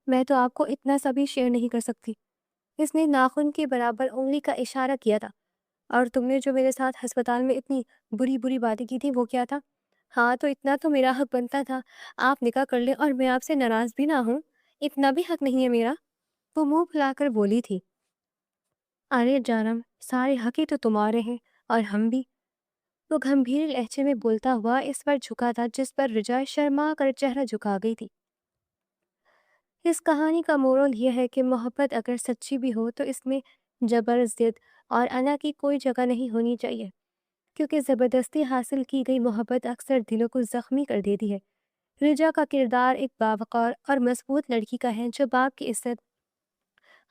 A: میں تو آپ کو اتنا سا بھی شیئر نہیں کر سکتی۔ اس نے ناخن کے برابر انگلی کا اشارہ کیا تھا۔ اور تم نے جو میرے ساتھ ہسپتال میں اتنی بری باتیں کی تھی وہ کیا تھا؟ ہاں، تو اتنا تو میرا حق بنتا تھا، آپ نکاح کر لیں اور میں آپ سے ناراض بھی نہ ہوں۔ اتنا بھی حق نہیں ہے میرا؟ وہ منہ پھلا کر بولی تھی۔ ارے جانم، سارے حق ہی تو تمہارے ہیں، اور ہم بھی۔ وہ گمبھیر لہجے میں بولتا ہوا اس پر جھکا تھا جس پر رجا شرما کر چہرہ جھکا گئی تھی۔ اس کہانی کا مورل یہ ہے کہ محبت اگر سچی بھی ہو تو اس میں جبر، ضد اور انا کی کوئی جگہ نہیں ہونی چاہیے، کیونکہ زبردستی حاصل کی گئی محبت اکثر دلوں کو زخمی کر دیتی ہے۔ رجا کا کردار ایک باوقار اور مضبوط لڑکی کا ہے جو باپ کی عزت،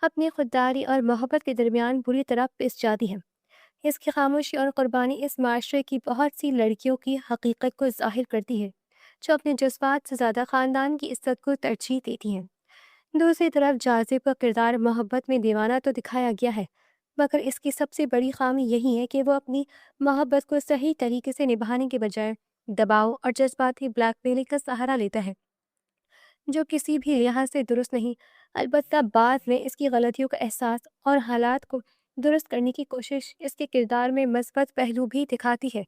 A: اپنی خودداری اور محبت کے درمیان بری طرح پس جاتی ہے۔ اس کی خاموشی اور قربانی اس معاشرے کی بہت سی لڑکیوں کی حقیقت کو ظاہر کرتی ہے، جو اپنے جذبات سے زیادہ خاندان کی عزت کو ترجیح دیتی ہیں۔ دوسری طرف جاذب کا کردار محبت میں دیوانہ تو دکھایا گیا ہے، مگر اس کی سب سے بڑی خامی یہی ہے کہ وہ اپنی محبت کو صحیح طریقے سے نبھانے کے بجائے دباؤ اور جذباتی بلیک میلنگ کا سہارا لیتا ہے، جو کسی بھی لحاظ سے درست نہیں۔ البتہ بعد میں اس کی غلطیوں کا احساس اور حالات کو درست کرنے کی کوشش اس کے کردار میں مثبت پہلو بھی دکھاتی ہے۔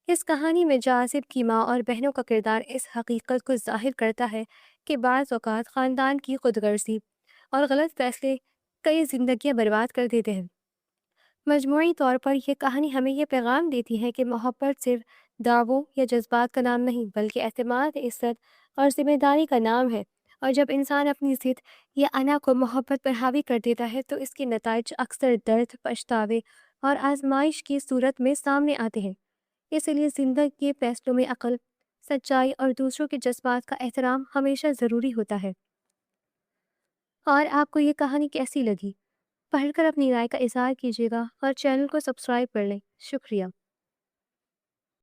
A: اس کہانی میں جاذب کی ماں اور بہنوں کا کردار اس حقیقت کو ظاہر کرتا ہے کہ بعض اوقات خاندان کی خود غرضی اور غلط فیصلے کئی زندگیاں برباد کر دیتے ہیں۔ مجموعی طور پر یہ کہانی ہمیں یہ پیغام دیتی ہے کہ محبت صرف دعووں یا جذبات کا نام نہیں، بلکہ اعتماد، عزت اور ذمہ داری کا نام ہے، اور جب انسان اپنی ضد یا انا کو محبت پر حاوی کر دیتا ہے تو اس کے نتائج اکثر درد، پچھتاوے اور آزمائش کی صورت میں سامنے آتے ہیں۔ اس لیے زندگی کے فیصلوں میں عقل، سچائی اور دوسروں کے جذبات کا احترام ہمیشہ ضروری ہوتا ہے۔ اور آپ کو یہ کہانی کیسی لگی؟ پڑھ کر اپنی رائے کا اظہار کیجیے گا اور چینل کو سبسکرائب کر لیں۔ شکریہ۔